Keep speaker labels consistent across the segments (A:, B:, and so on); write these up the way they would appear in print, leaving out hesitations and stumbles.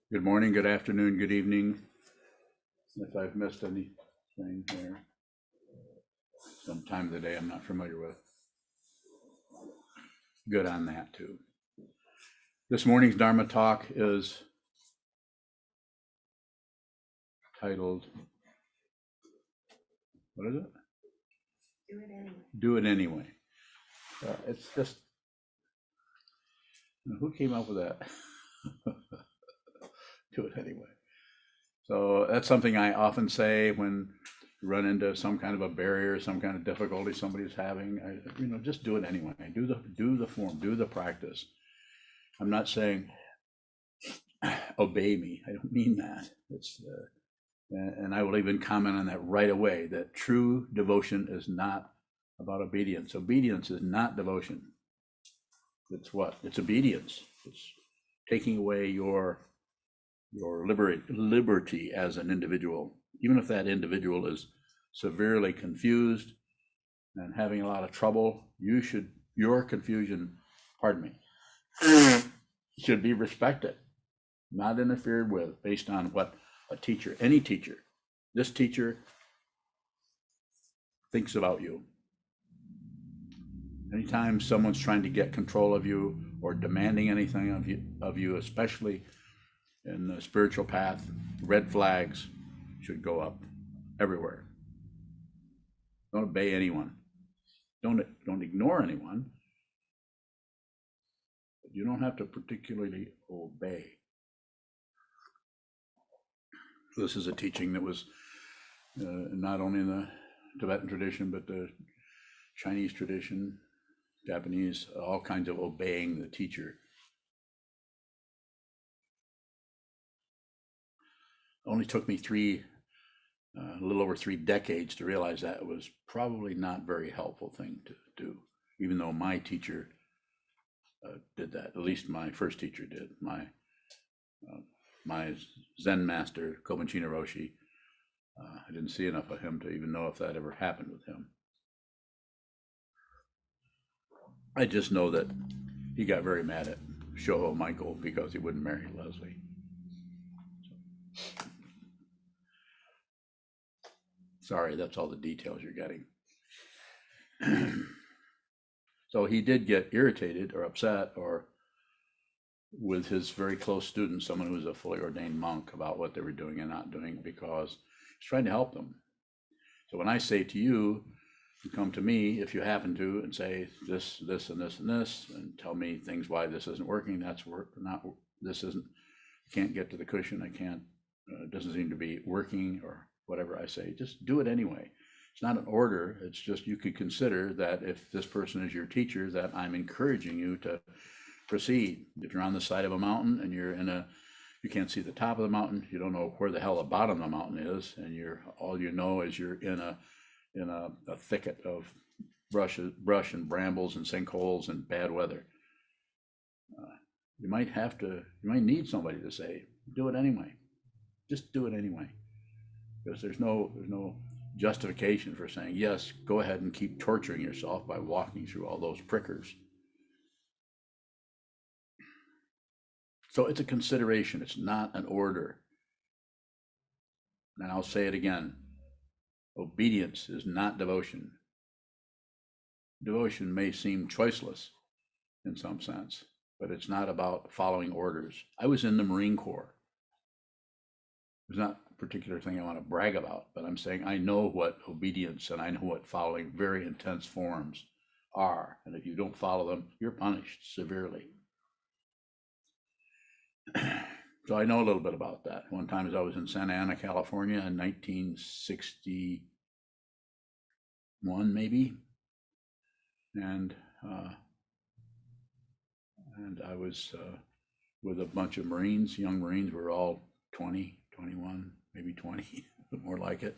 A: Good morning, good afternoon, good evening. If I've missed anything here, some time of the day I'm not familiar with. Good on that too. This morning's Dharma talk is titled, what is it?
B: Do it anyway.
A: Do it anyway. It's just, who came up with that? Do it anyway. So that's something I often say when you run into some kind of a barrier, some kind of difficulty somebody's having. Just do it anyway. Do the form, do the practice. I'm not saying obey me. I don't mean that. And I will even comment on that right away, that true devotion is not about obedience. Obedience is not devotion. It's what? It's obedience. It's taking away your liberty as an individual, even if that individual is severely confused and having a lot of trouble. Your confusion, pardon me, should be respected, not interfered with, based on what any teacher, this teacher thinks about you. Anytime someone's trying to get control of you or demanding anything of you, especially in the spiritual path, red flags should go up everywhere. Don't obey anyone. Don't ignore anyone. But you don't have to particularly obey. This is a teaching that was not only in the Tibetan tradition, but the Chinese tradition, Japanese, all kinds of obeying the teacher. It only took me a little over 3 decades to realize that it was probably not a very helpful thing to do, even though my teacher did that. At least my first teacher did. My Zen master, Kobunchin Roshi, I didn't see enough of him to even know if that ever happened with him. I just know that he got very mad at Shoho Michael because he wouldn't marry Leslie. Sorry, that's all the details you're getting. So he did get irritated or upset or with his very close students, someone who was a fully ordained monk, about what they were doing and not doing, because he's trying to help them. So when I say to you, you come to me if you happen to and say this, this, and this, and this, and tell me things why this isn't working. This isn't. Can't get to the cushion. I can't. It doesn't seem to be working or whatever I say. Just do it anyway. It's not an order. It's just you could consider that if this person is your teacher, that I'm encouraging you to proceed. If you're on the side of a mountain and you can't see the top of the mountain, you don't know where the hell the bottom of the mountain is, and all you know is you're in a thicket of brush and brambles and sinkholes and bad weather. You might need somebody to say, do it anyway. Just do it anyway. Because there's no justification for saying, yes, go ahead and keep torturing yourself by walking through all those prickers. So it's a consideration. It's not an order. And I'll say it again. Obedience is not devotion. Devotion may seem choiceless in some sense, but it's not about following orders. I was in the Marine Corps. It's not a particular thing I want to brag about, but I'm saying I know what obedience and I know what following very intense forms are. And if you don't follow them, you're punished severely. So I know a little bit about that. One time as I was in Santa Ana, California in 1961, maybe. And I was with a bunch of Marines, young Marines. We were all 20, 21, maybe 20, more like it,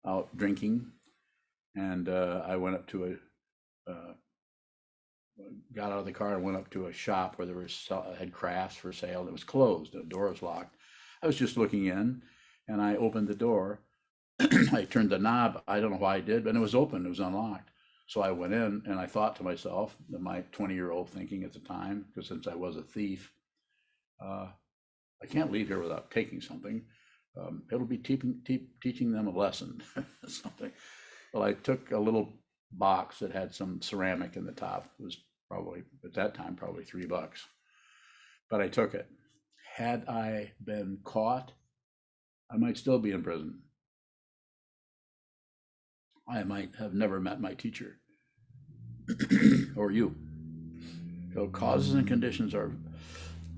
A: out drinking. And I went up to got out of the car and went up to a shop where had crafts for sale. It was closed. The door was locked. I was just looking in, and I opened the door. I turned the knob. I don't know why I did, but it was open. It was unlocked. So I went in, and I thought to myself, my 20-year-old thinking at the time, because since I was a thief, I can't leave here without taking something. It'll be teaching them a lesson, something. Well, I took a little box that had some ceramic in the top. It was probably, at that time, probably $3, but I took it. Had I been caught, I might still be in prison. I might have never met my teacher or you. So causes and conditions are,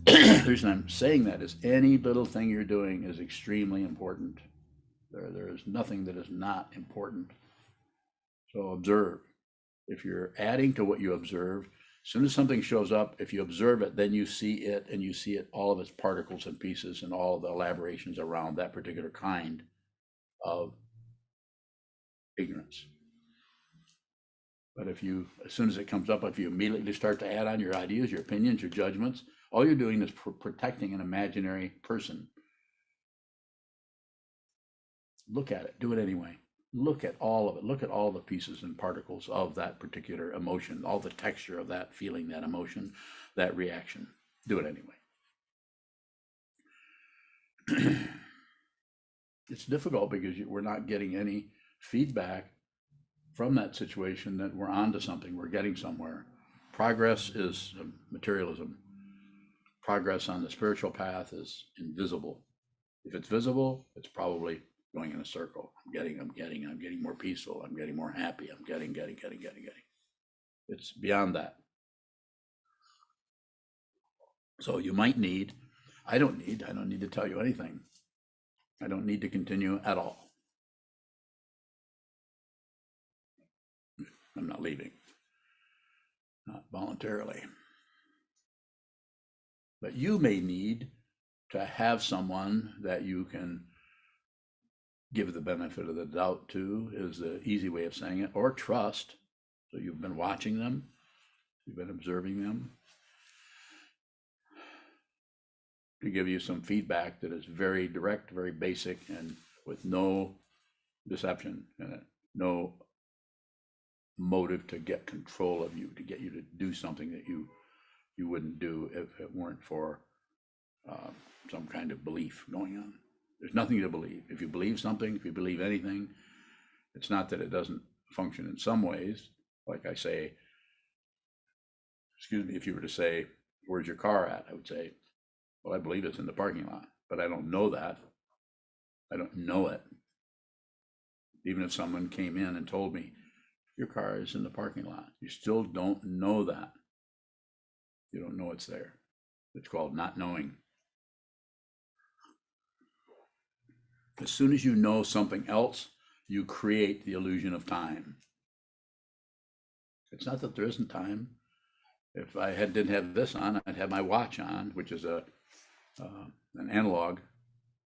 A: the reason I'm saying that is any little thing you're doing is extremely important. There is nothing that is not important. So observe. If you're adding to what you observe, as soon as something shows up, if you observe it, then you see it, and you see it, all of its particles and pieces and all the elaborations around that particular kind of ignorance. But if you, as soon as it comes up, if you immediately start to add on your ideas, your opinions, your judgments, all you're doing is protecting an imaginary person. Look at it, do it anyway. Look at all of it. Look at all the pieces and particles of that particular emotion, all the texture of that feeling, that emotion, that reaction. Do it anyway. It's difficult because we're not getting any feedback from that situation that we're onto something, we're getting somewhere. Progress is materialism. Progress on the spiritual path is invisible. If it's visible, it's probably going in a circle. I'm getting more peaceful. I'm getting more happy. I'm getting. It's beyond that. So you might need, I don't need to tell you anything. I don't need to continue at all. I'm not leaving, not voluntarily. But you may need to have someone that you can give the benefit of the doubt to, is the easy way of saying it, or trust. So you've been watching them, you've been observing them, to give you some feedback that is very direct, very basic, and with no deception in it, no motive to get control of you, to get you to do something that you wouldn't do if it weren't for some kind of belief going on. There's nothing to believe. If you believe something, if you believe anything, it's not that it doesn't function in some ways. Like I say, excuse me, if you were to say, where's your car at? I would say, well, I believe it's in the parking lot, but I don't know that. I don't know it. Even if someone came in and told me, your car is in the parking lot, you still don't know that. You don't know it's there. It's called not knowing. As soon as you know something else, you create the illusion of time. It's not that there isn't time. If I didn't have this on, I'd have my watch on, which is an analog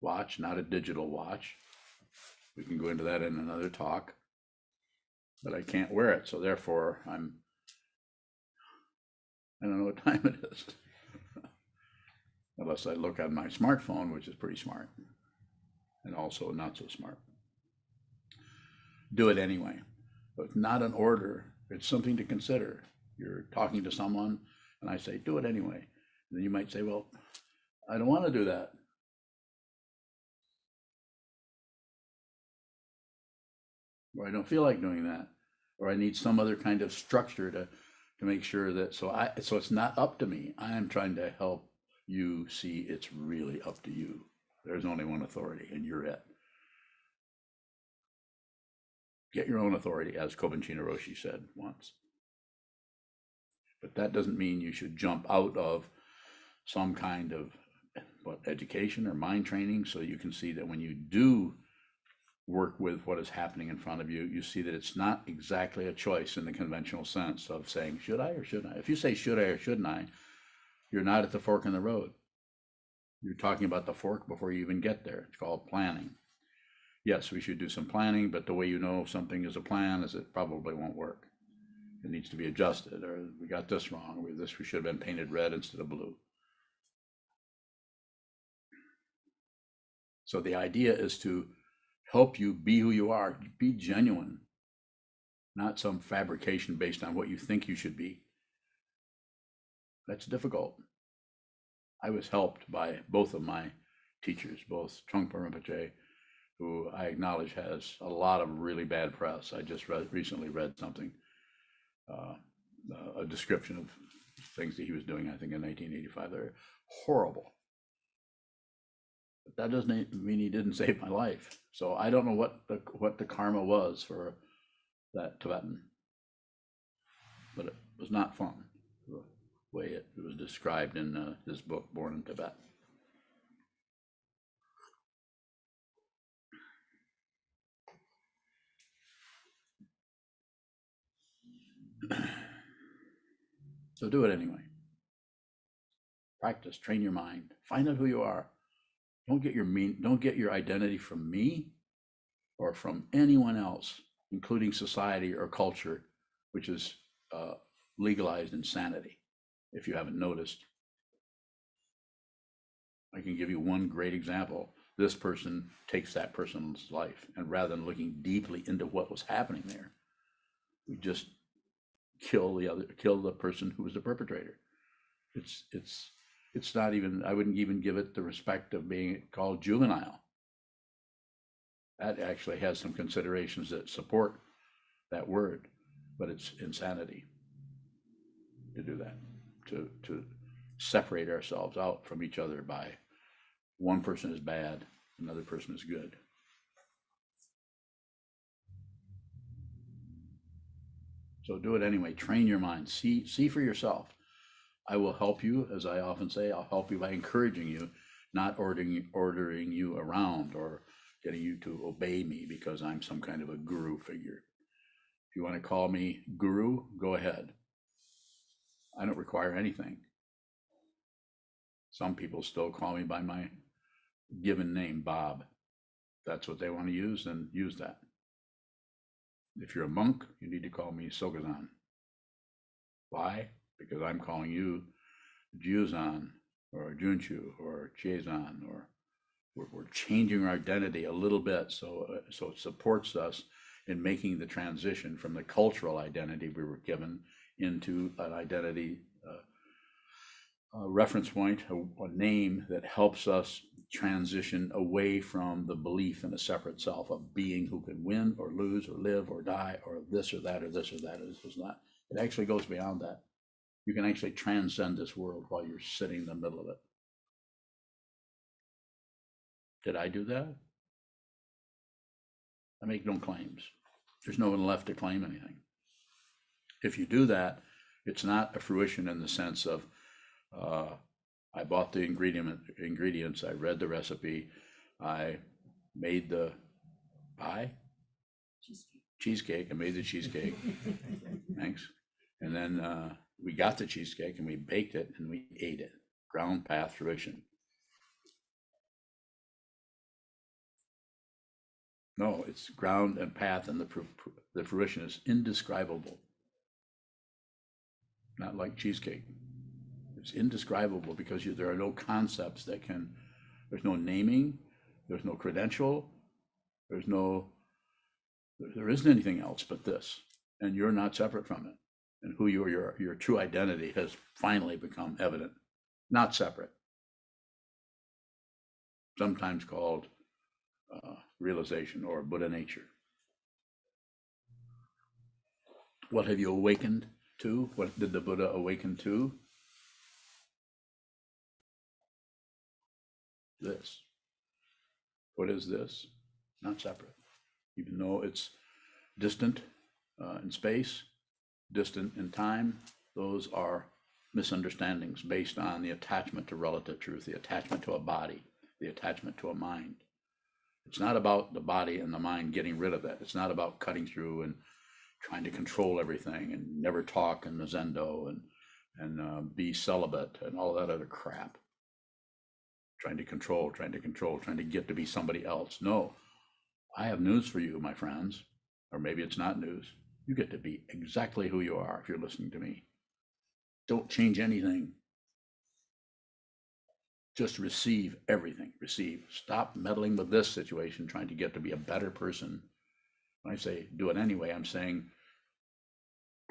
A: watch, not a digital watch. We can go into that in another talk. But I can't wear it, so therefore I don't know what time it is. Unless I look on my smartphone, which is pretty smart, and also not so smart. Do it anyway. But it's not an order, it's something to consider. You're talking to someone, and I say, do it anyway. And then you might say, well, I don't want to do that. Or I don't feel like doing that. Or I need some other kind of structure to make sure that, so it's not up to me. I am trying to help you see it's really up to you. There's only one authority, and you're it. Get your own authority, as Kobunchi Roshi said once. But that doesn't mean you should jump out of some kind of education or mind training, so you can see that when you do work with what is happening in front of you, you see that it's not exactly a choice in the conventional sense of saying, should I or shouldn't I? If you say, should I or shouldn't I, you're not at the fork in the road. You're talking about the fork before you even get there. It's called planning. Yes, we should do some planning, but the way you know if something is a plan is it probably won't work. It needs to be adjusted, or we got this wrong, or we should have been painted red instead of blue. So the idea is to help you be who you are, be genuine, not some fabrication based on what you think you should be. That's difficult. I was helped by both of my teachers, both Trungpa Rinpoche, who I acknowledge has a lot of really bad press. I just recently read something, a description of things that he was doing, I think in 1985. They're horrible. But that doesn't mean he didn't save my life. So I don't know what the karma was for that Tibetan, but it was not fun the way it was described in his book, Born in Tibet. So do it anyway. Practice, train your mind, find out who you are. Don't get your identity from me or from anyone else, including society or culture, which is legalized insanity, if you haven't noticed. I can give you one great example. This person takes that person's life, and rather than looking deeply into what was happening there, we just kill the person who was the perpetrator. It's not even, I wouldn't even give it the respect of being called juvenile. That actually has some considerations that support that word, but it's insanity to do that, to separate ourselves out from each other by one person is bad, another person is good. So do it anyway. Train your mind. See for yourself. I will help you, as I often say. I'll help you by encouraging you, not ordering you around or getting you to obey me because I'm some kind of a guru figure. If you want to call me guru, go ahead. I don't require anything. Some people still call me by my given name, Bob. If that's what they want to use, then use that. If you're a monk, you need to call me Sokuzan. Why? Because I'm calling you Juzan or Junchu or Chiezan, or we're changing our identity a little bit so it supports us in making the transition from the cultural identity we were given into an identity, a reference point, a name that helps us transition away from the belief in a separate self, of being who can win or lose or live or die or this or that or this or that. This is not. It actually goes beyond that. You can actually transcend this world while you're sitting in the middle of it. Did I do that? I make no claims. There's no one left to claim anything. If you do that, it's not a fruition in the sense of I bought the ingredients, I read the recipe, I made the pie, cheesecake. I made the cheesecake. Thanks. And then we got the cheesecake and we baked it and we ate it. Ground path fruition. No, it's ground and path, and the fruition is indescribable. Not like cheesecake. It's indescribable because there are no concepts that can, there's no naming, there's no credential, there isn't anything else but this, and you're not separate from it. And who you are, your true identity has finally become evident, not separate. Sometimes called realization or Buddha nature. What have you awakened to? What did the Buddha awaken to? This. What is this? Not separate. Even though it's distant in space, distant in time, those are misunderstandings based on the attachment to relative truth, the attachment to a body, the attachment to a mind. It's not about the body and the mind getting rid of that. It's not about cutting through and trying to control everything and never talk in the Zendo and be celibate and all that other crap. Trying to control, trying to get to be somebody else. No, I have news for you, my friends, or maybe it's not news. You get to be exactly who you are if you're listening to me. Don't change anything. Just receive everything. Receive. Stop meddling with this situation, trying to get to be a better person. When I say do it anyway, I'm saying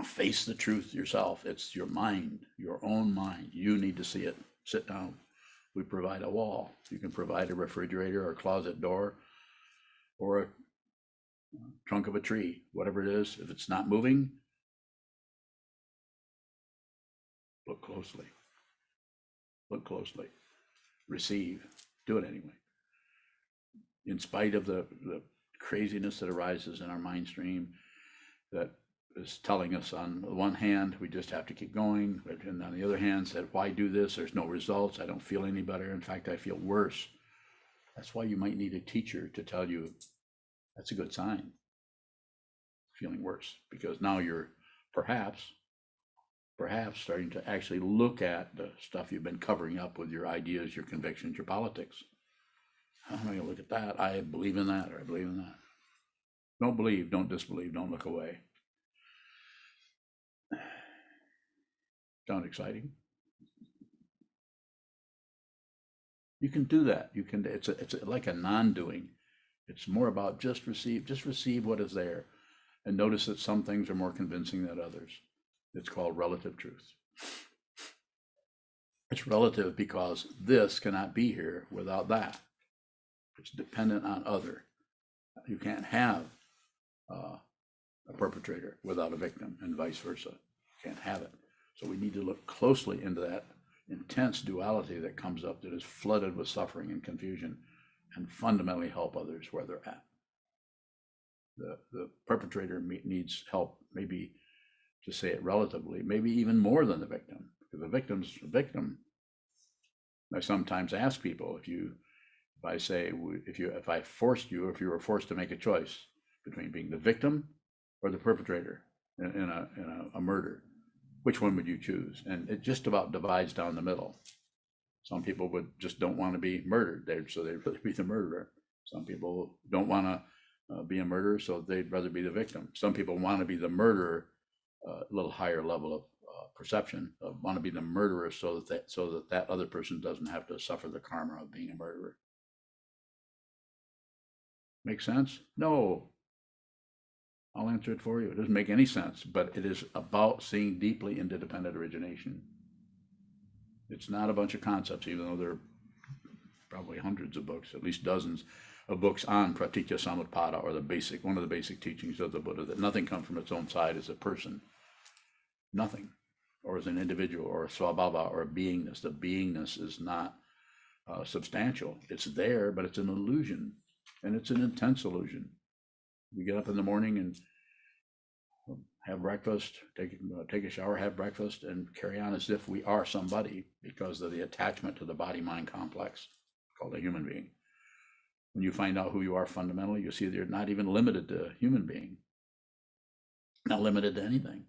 A: face the truth yourself. It's your mind, your own mind. You need to see it. Sit down. we provide a wall. You can provide a refrigerator or a closet door or a trunk of a tree, whatever it is. If it's not moving, look closely. Look closely. Receive. Do it anyway. In spite of the craziness that arises in our mind stream that is telling us on the one hand, we just have to keep going. And on the other hand, said, why do this? There's no results. I don't feel any better. In fact, I feel worse. That's why you might need a teacher to tell you that's a good sign. Feeling worse, because now you're perhaps starting to actually look at the stuff you've been covering up with your ideas, your convictions, your politics. How am I going to look at that? I believe in that, or I believe in that. Don't believe, don't disbelieve, don't look away. Sound exciting? You can do that. You can. It's like a non-doing. It's more about just receive what is there, and notice that some things are more convincing than others. It's called relative truth. It's relative because this cannot be here without that. It's dependent on other. You can't have a perpetrator without a victim, and vice versa. You can't have it. So we need to look closely into that intense duality that comes up that is flooded with suffering and confusion, and fundamentally help others where they're at. The perpetrator needs help, maybe, to say it relatively, maybe even more than the victim, because the victim's a victim. I sometimes ask people, if I forced you, if you were forced to make a choice between being the victim or the perpetrator in a murder, which one would you choose? And it just about divides down the middle. Some people just don't want to be murdered, so they'd rather be the murderer. Some people don't want to be a murderer, so they'd rather be the victim. Some people want to be the murderer, a little higher level of perception, want to be the murderer so that other person doesn't have to suffer the karma of being a murderer. Make sense? No. I'll answer it for you. It doesn't make any sense, but it is about seeing deeply into dependent origination. It's not a bunch of concepts, even though there are probably hundreds of books, at least dozens of books on pratitya samutpada, or one of the basic teachings of the Buddha, that nothing comes from its own side as a person. Nothing. Or as an individual, or a svabhava, or a beingness. The beingness is not substantial. It's there, but it's an illusion. And it's an intense illusion. We get up in the morning and have breakfast, take a shower, have breakfast, and carry on as if we are somebody because of the attachment to the body-mind complex called a human being. When you find out who you are fundamentally, you see that you're not even limited to human being, not limited to anything.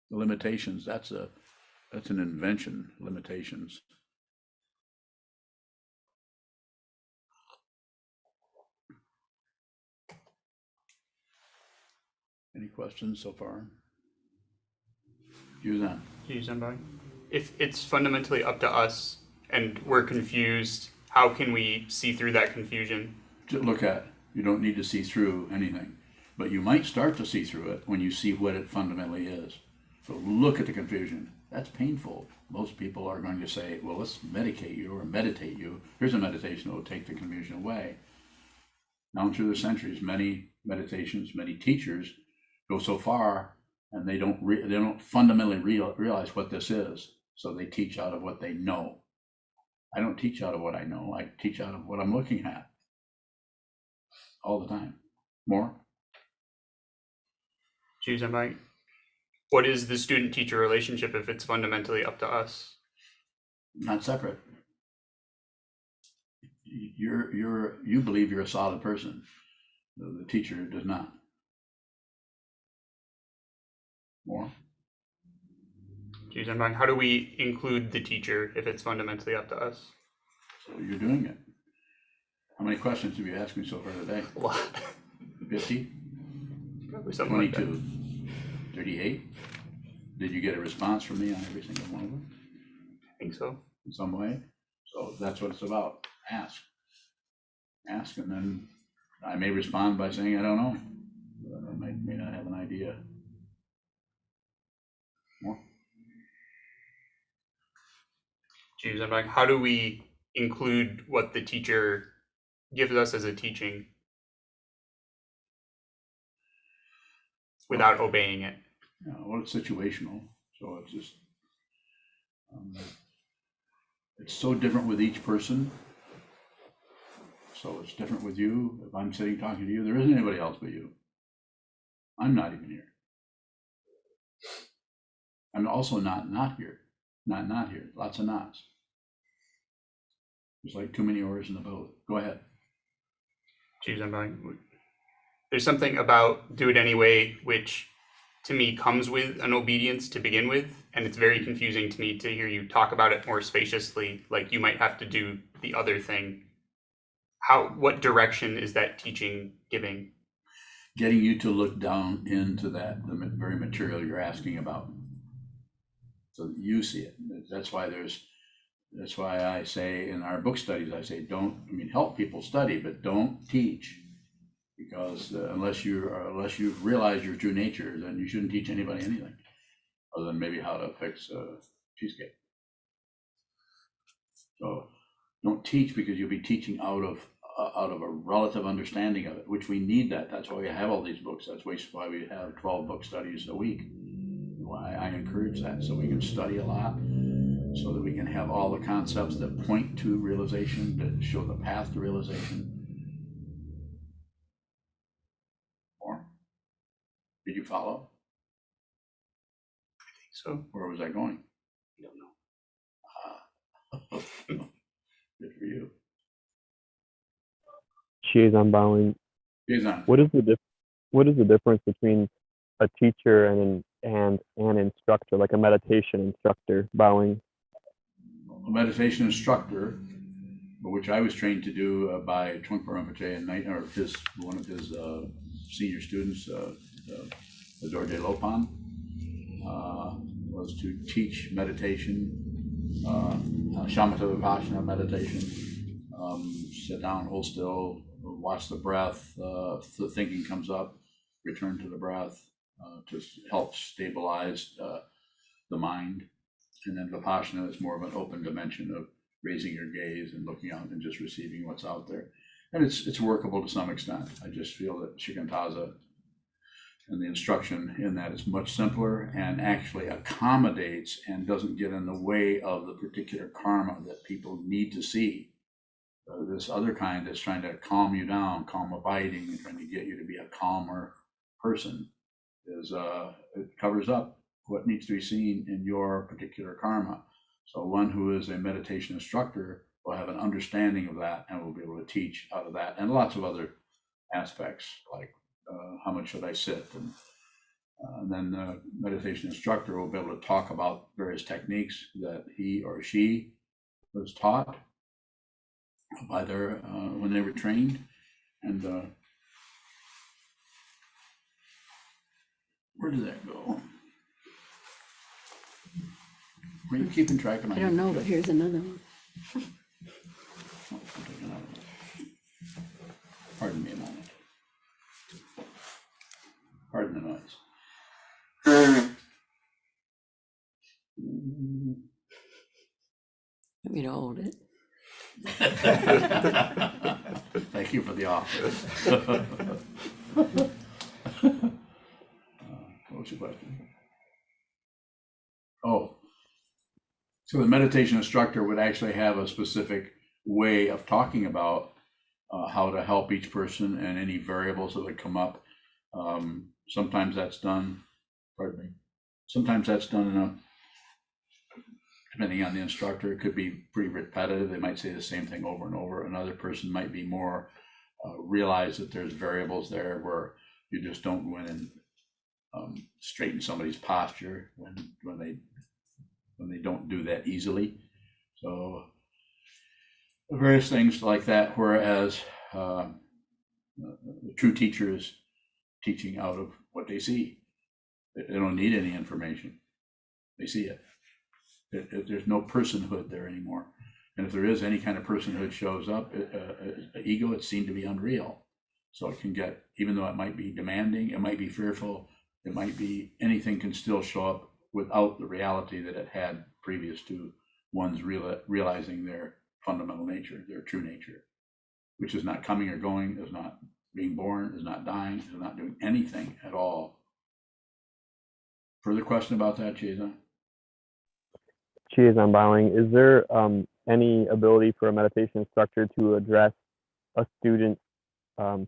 A: The limitations, that's an invention, limitations. Any questions so far?
C: Sokuzan. If it's fundamentally up to us and we're confused, how can we see through that confusion?
A: To look at, you don't need to see through anything, but you might start to see through it when you see what it fundamentally is. So look at the confusion. That's painful. Most people are going to say, well, let's medicate you or meditate you. Here's a meditation that will take the confusion away. Down through the centuries, many meditations, many teachers go so far, and they don't fundamentally realize what this is. So they teach out of what they know. I don't teach out of what I know. I teach out of what I'm looking at all the time. More?
C: Sokuzan, what is the student-teacher relationship if it's fundamentally up to us?
A: Not separate. You believe you're a solid person. The teacher does not. More?
C: Sokuzan, how do we include the teacher if it's fundamentally up to us?
A: So you're doing it. How many questions have you asked me so far today?
C: A lot.
A: 50?
C: Probably something
A: 22?
C: like that.
A: 38? Did you get a response from me on every single one of them?
C: I think so.
A: In some way? So that's what it's about. Ask, and then I may respond by saying I don't know. I may not have an idea. More?
C: Sokuzan, how do we include what the teacher gives us as a teaching without obeying it.
A: Yeah, well, it's situational, so it's just, it's so different with each person. So it's different with you. If I'm sitting talking to you, there isn't anybody else but you. I'm not even here. I'm also not here. Not here. Lots of nots. There's like too many oars in the boat. Go ahead.
C: Choose on bowing. There's something about do it anyway, which to me comes with an obedience to begin with, and it's very confusing to me to hear you talk about it more spaciously, like you might have to do the other thing. What direction is that teaching giving?
A: Getting you to look down into that, the very material you're asking about, so that you see it. That's why I say in our book studies, I say help people study, but don't teach, because unless you've realized your true nature, then you shouldn't teach anybody anything, other than maybe how to fix a cheesecake. So don't teach, because you'll be teaching out of a relative understanding of it, which we need that. That's why we have all these books. That's why we have 12 book studies a week. Why I encourage that, so we can study a lot, so that we can have all the concepts that point to realization, that show the path to realization. Or did you follow?
C: So
A: Where was I going?
C: I don't know.
A: Good for you.
D: Cheers, I'm bowing.
A: Jason.
D: What is the difference between a teacher and an instructor, like a meditation instructor bowing?
A: A meditation instructor, which I was trained to do by Trungpa Rinpoche, and one of his senior students, Dorje Lopan, was to teach meditation, shamatha vipassana meditation. Sit down, hold still, watch the breath. If the thinking comes up, return to the breath to help stabilize the mind. And then vipassana is more of an open dimension of raising your gaze and looking out and just receiving what's out there. And it's workable to some extent. I just feel that shikantaza and the instruction in that is much simpler and actually accommodates and doesn't get in the way of the particular karma that people need to see. This other kind that's trying to calm you down, calm abiding, and trying to get you to be a calmer person, it covers up what needs to be seen in your particular karma. So one who is a meditation instructor will have an understanding of that and will be able to teach out of that, and lots of other aspects, like how much should I sit, and then the meditation instructor will be able to talk about various techniques that he or she was taught by their when they were trained. And where did that go? Were you keeping track of my?
B: I don't know, but here's another one.
A: Oh, I'm taking it out of it. Pardon me a moment. Pardon the noise.
B: Want me to hold it?
A: Thank you for the offer. What was your question? Oh, so the meditation instructor would actually have a specific way of talking about how to help each person and any variables that would come up. Sometimes that's done, pardon me, sometimes that's done in a, depending on the instructor, it could be pretty repetitive. They might say the same thing over and over. Another person might be more realize that there's variables there where you just don't go in and straighten somebody's posture when they don't do that easily. So various things like that, whereas the true teacher is teaching out of what they see. They don't need any information. They see it. There's no personhood there anymore. And if there is any kind of personhood shows up, ego, it's seen to be unreal. So it can get, even though it might be demanding, it might be fearful, it might be, anything can still show up without the reality that it had previous to one's realizing their fundamental nature, their true nature, which is not coming or going, is not being born, is not dying, is not doing anything at all. Further question about that, Chiza?
D: Cheers, I'm bowing. Is there any ability for a meditation instructor to address a student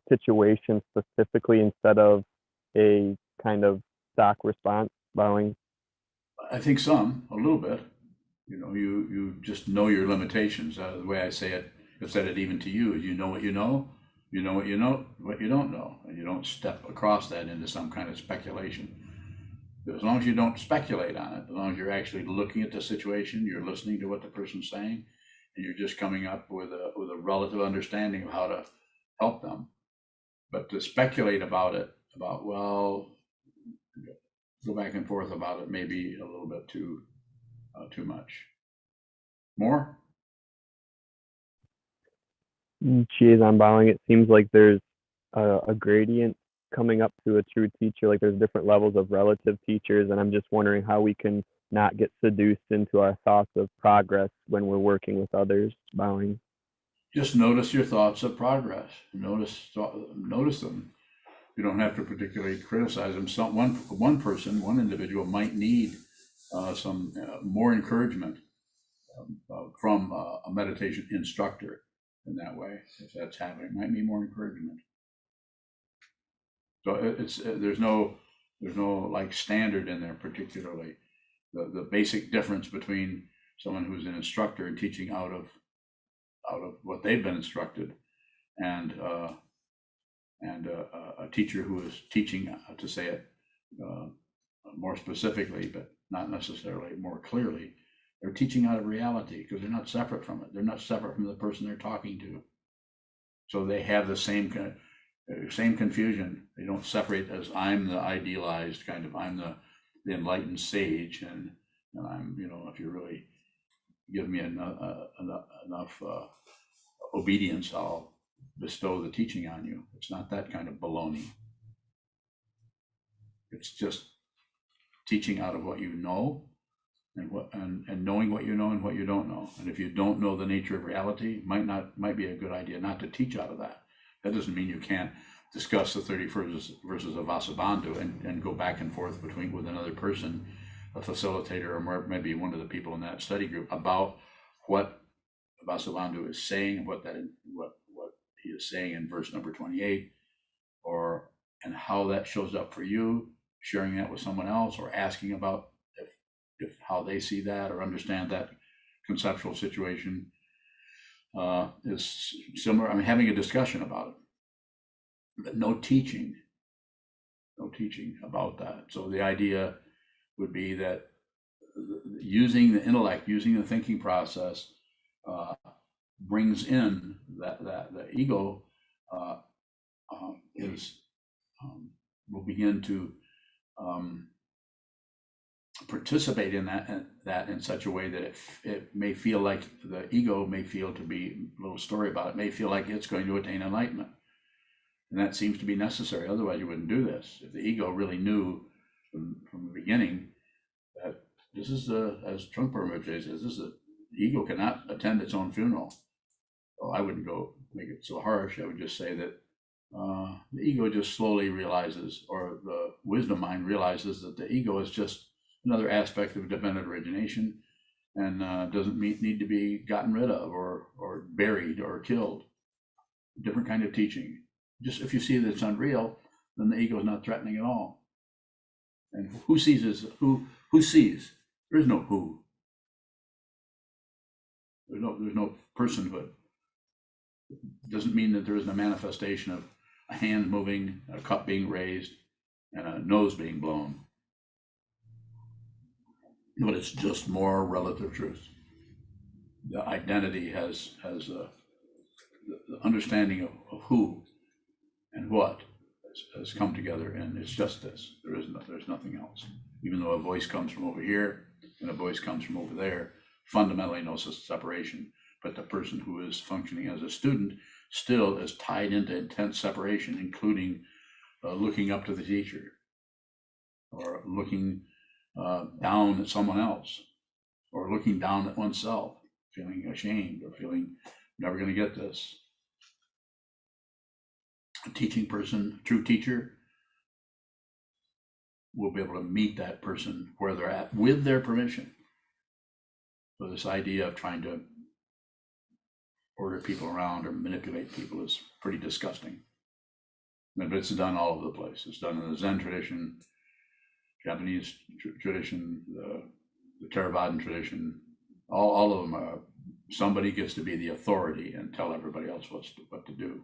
D: situation specifically instead of a kind of stock response? Bowing.
A: I think some, a little bit. You know, you just know your limitations. The way I say it, I've said it even to you, is you know what you know what you know, what you don't know, and you don't step across that into some kind of speculation. As long as you don't speculate on it, as long as you're actually looking at the situation, you're listening to what the person's saying, and you're just coming up with a relative understanding of how to help them. But to speculate about it, well, go back and forth about it, maybe a little bit too much. More?
D: Cheers, I'm bowing. It seems like there's a gradient coming up to a true teacher. Like there's different levels of relative teachers, and I'm just wondering how we can not get seduced into our thoughts of progress when we're working with others. Bowing.
A: Just notice your thoughts of progress. Notice them. You don't have to particularly criticize them. One person, one individual might need some more encouragement from a meditation instructor in that way. If that's happening, might need more encouragement. So there's no like standard in there particularly. The basic difference between someone who's an instructor and teaching out of what they've been instructed, and a teacher who is teaching, to say it more specifically, but not necessarily more clearly, they're teaching out of reality because they're not separate from it. They're not separate from the person they're talking to. So they have the same confusion. They don't separate as I'm the idealized kind of, I'm the enlightened sage, and I'm, if you really give me enough obedience, I'll bestow the teaching on you. It's not that kind of baloney. It's just teaching out of what you know, and knowing what you know and what you don't know. And if you don't know the nature of reality, might be a good idea not to teach out of that. That doesn't mean you can't discuss the 31st verses of Vasubandhu and go back and forth with another person, a facilitator, or maybe one of the people in that study group, about what Vasubandhu is saying and what he is saying in verse number 28, and how that shows up for you, sharing that with someone else, or asking about if how they see that or understand that conceptual situation is similar. I mean, having a discussion about it, but no teaching about that. So the idea would be that using the intellect, using the thinking process, brings in that the ego will begin to participate in that in such a way that it may feel like the ego may feel to be a little story about it, may feel like it's going to attain enlightenment. And that seems to be necessary. Otherwise, you wouldn't do this. If the ego really knew from the beginning that this is as Trungpa Rinpoche says, the ego cannot attend its own funeral. Well, I wouldn't go make it so harsh. I would just say that the ego just slowly realizes, or the wisdom mind realizes, that the ego is just another aspect of dependent origination, and doesn't need to be gotten rid of or buried or killed. Different kind of teaching. Just if you see that it's unreal, then the ego is not threatening at all. And who sees this? Who sees? There is no who. There's no personhood. It doesn't mean that there isn't a manifestation of a hand moving, a cup being raised, and a nose being blown. But it's just more relative truth. The identity has the understanding of who and what has come together, and it's just this. There's nothing else. Even though a voice comes from over here and a voice comes from over there, fundamentally no separation. But the person who is functioning as a student still is tied into intense separation, including looking up to the teacher, or looking down at someone else, or looking down at oneself. feeling ashamed or feeling never going to get this. A teaching person, true teacher, will be able to meet that person where they're at with their permission. So this idea of trying to order people around or manipulate people is pretty disgusting. But it's done all over the place. It's done in the Zen tradition, Japanese tradition, the Theravadan tradition. All of them are, somebody gets to be the authority and tell everybody else what to do.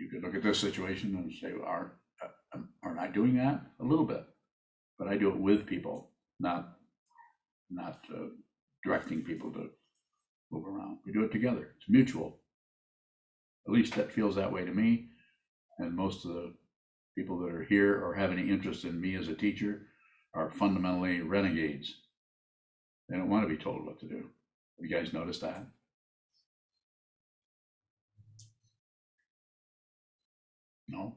A: You could look at this situation and say, aren't I doing that? A little bit, but I do it with people, not directing people to move around. We do it together. It's mutual. At least that feels that way to me. And most of the people that are here or have any interest in me as a teacher are fundamentally renegades. They don't want to be told what to do. Have you guys noticed that? No?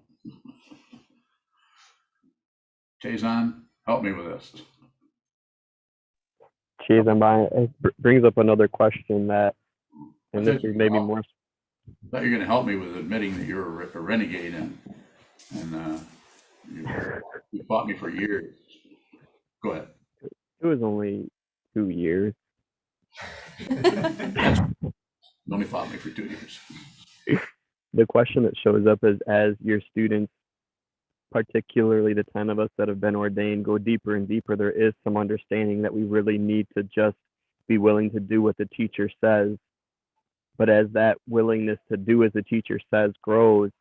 A: Sokuzan, help me with this.
D: Geez, it brings up another question that, and this is maybe more.
A: I thought you were going to help me with admitting that you're a renegade and you fought me for years. Go ahead.
D: It was only 2 years.
A: You only fought me for 2 years.
D: The question that shows up is, as your students, particularly the 10 of us that have been ordained, go deeper and deeper, there is some understanding that we really need to just be willing to do what the teacher says. But as that willingness to do as the teacher says grows,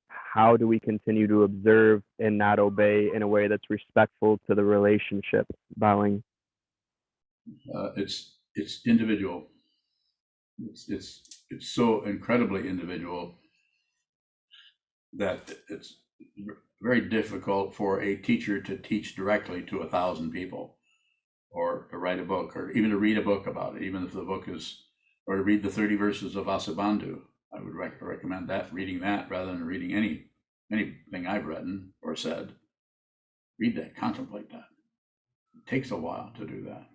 D: how do we continue to observe and not obey in a way that's respectful to the relationship? Bowing.
A: It's individual. It's so incredibly individual that it's very difficult for a teacher to teach directly to 1,000 people, or to write a book, or even to read a book about it, even if the book is, or to read the 30 verses of Vasubandhu. I would recommend that, reading that rather than reading anything I've written or said. Read that, contemplate that. It takes a while to do that.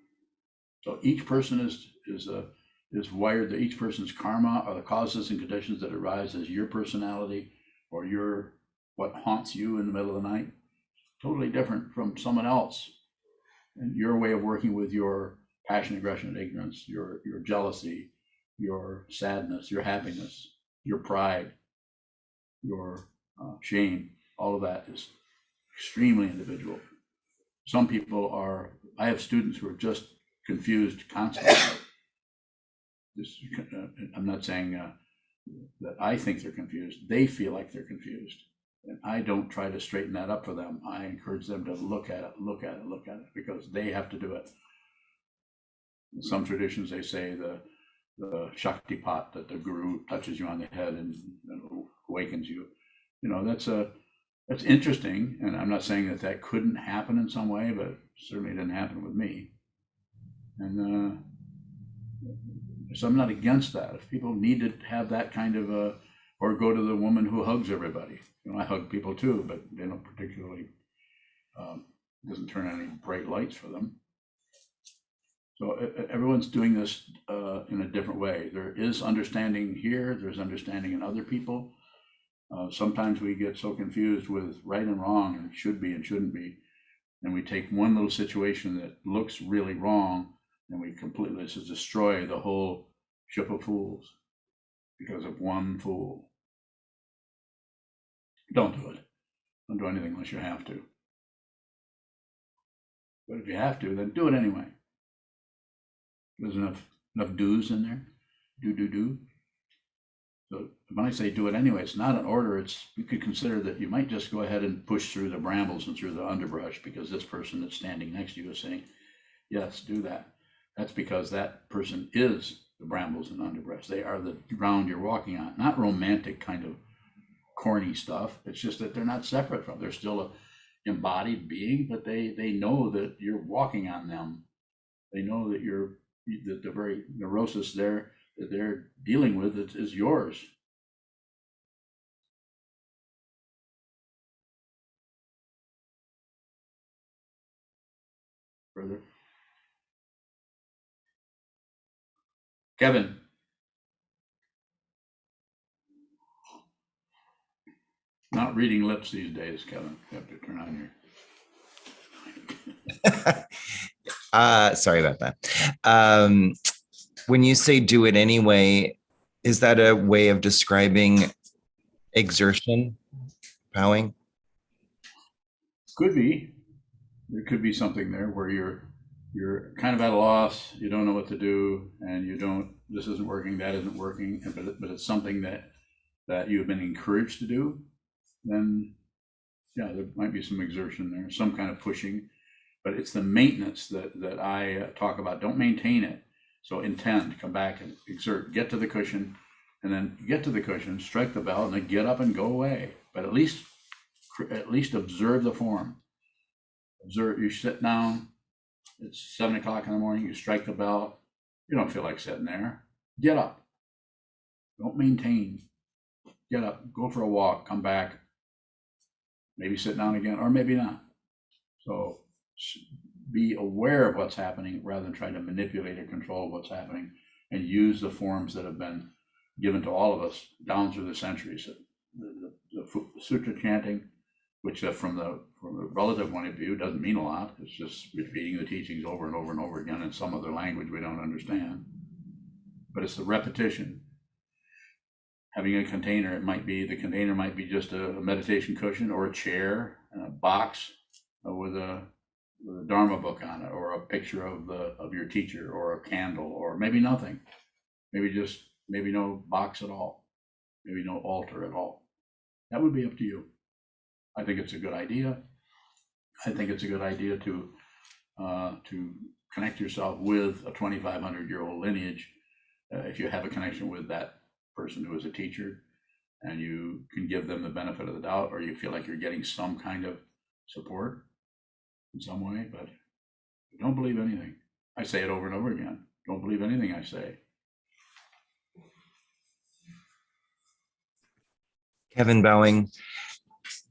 A: So each person is wired, that each person's karma are the causes and conditions that arise as your personality or what haunts you in the middle of the night, totally different from someone else. And your way of working with your passion, aggression, and ignorance, your jealousy, your sadness, your happiness, your pride, your shame, all of that is extremely individual. Some people I have students who are just confused constantly. I'm not saying that I think they're confused. They feel like they're confused. And I don't try to straighten that up for them. I encourage them to look at it, because they have to do it. In some traditions, they say the Shakti pot, that the guru touches you on the head and awakens you. That's interesting. And I'm not saying that couldn't happen in some way, but certainly it didn't happen with me. And so I'm not against that. If people need to have that kind of or go to the woman who hugs everybody. I hug people too, but they don't particularly, doesn't turn on any bright lights for them. So everyone's doing this in a different way. There is understanding here, there's understanding in other people. Sometimes we get so confused with right and wrong, and should be and shouldn't be. And we take one little situation that looks really wrong, and we completely just destroy the whole ship of fools because of one fool. Don't do it. Don't do anything unless you have to. But if you have to, then do it anyway. There's enough do's in there. Do. So when I say do it anyway, it's not an order. You could consider that you might just go ahead and push through the brambles and through the underbrush, because this person that's standing next to you is saying, yes, do that. That's because that person is the brambles and underbrush. They are the ground you're walking on. Not romantic kind of corny stuff. It's just that they're not separate from. They're still a embodied being, but they know that you're walking on them. They know that that the very neurosis that they're dealing with is yours. Further. Kevin. Not reading lips these days, Kevin. You have to turn on your.
E: Sorry about that. When you say do it anyway, is that a way of describing exertion, bowing?
A: Could be. There could be something there where you're kind of at a loss. You don't know what to do, and you don't. This isn't working. That isn't working. But it's something that you have been encouraged to do. Then, yeah, there might be some exertion there, some kind of pushing. But it's the maintenance that I talk about. Don't maintain it. So intend, come back and exert, get to the cushion, and then get to the cushion, strike the bell, and then get up and go away. But at least observe the form. Observe. You sit down. It's 7 o'clock in the morning. You strike the bell. You don't feel like sitting there. Get up. Don't maintain. Get up. Go for a walk. Come back. Maybe sit down again, or maybe not. So be aware of what's happening rather than trying to manipulate or control what's happening, and use the forms that have been given to all of us down through the centuries. The sutra chanting, which from the relative point of view doesn't mean a lot. It's just repeating the teachings over and over and over again in some other language we don't understand. But it's the repetition. Having a container, the container might be just a meditation cushion or a chair and a box with a Dharma book on it, or a picture of your teacher, or a candle, or maybe nothing. Maybe no box at all. Maybe no altar at all. That would be up to you. I think it's a good idea. I think it's a good idea to connect yourself with a 2,500-year-old lineage, if you have a connection with that person who is a teacher, and you can give them the benefit of the doubt, or you feel like you're getting some kind of support in some way. But don't believe anything. I say it over and over again. Don't believe anything I say.
E: Kevin, bowing.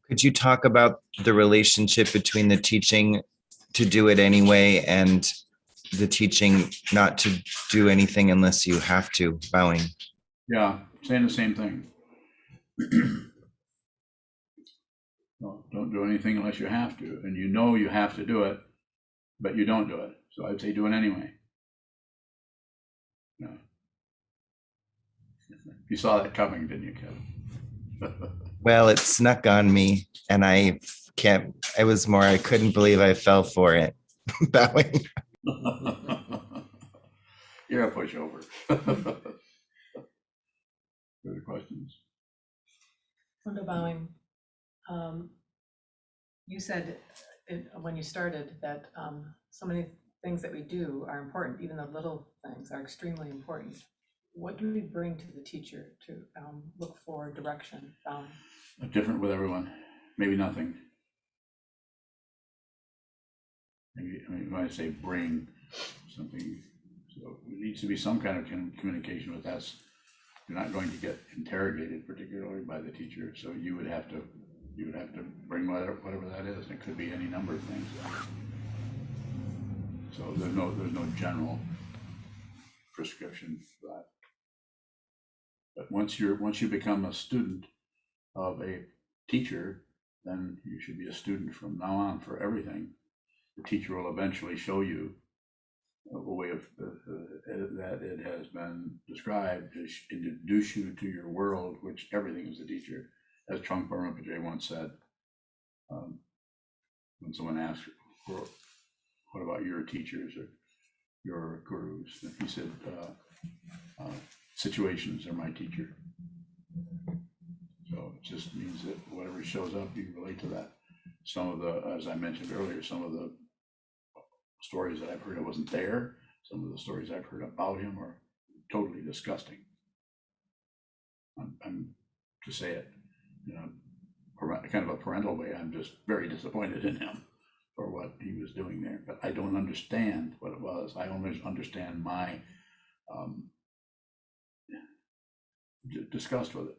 E: Could you talk about the relationship between the teaching to do it anyway and the teaching not to do anything unless you have to, bowing?
A: Yeah, saying the same thing. Well, don't do anything unless you have to, and you know you have to do it, but you don't do it. So I'd say do it anyway. Yeah. You saw that coming, didn't you, Kevin?
E: Well, it snuck on me, and I couldn't believe I fell for it. Bowing.
A: You're a pushover. Further questions?
F: Wonder bowing. You said when you started that so many things that we do are important, even the little things are extremely important. What do we bring to the teacher to look for direction?
A: Different with everyone. Maybe nothing. Maybe, when I say bring something, so it needs to be some kind of communication with us. You're not going to get interrogated particularly by the teacher, so you would have to bring whatever that is. It could be any number of things. So there's no general prescription for that. But once you become a student of a teacher, then you should be a student from now on for everything. The teacher will eventually show you a way of that it has been described to introduce you to your world, which everything is a teacher. As Trungpa Rinpoche once said, when someone asked, what about your teachers or your gurus? And he said, situations are my teacher. So it just means that whatever shows up, you relate to that. Some of the, as I mentioned earlier, some of the stories that I've heard, I wasn't there. Some of the stories I've heard about him are totally disgusting. I'm to say it, kind of a parental way. I'm just very disappointed in him for what he was doing there. But I don't understand what it was. I only understand my disgust with it,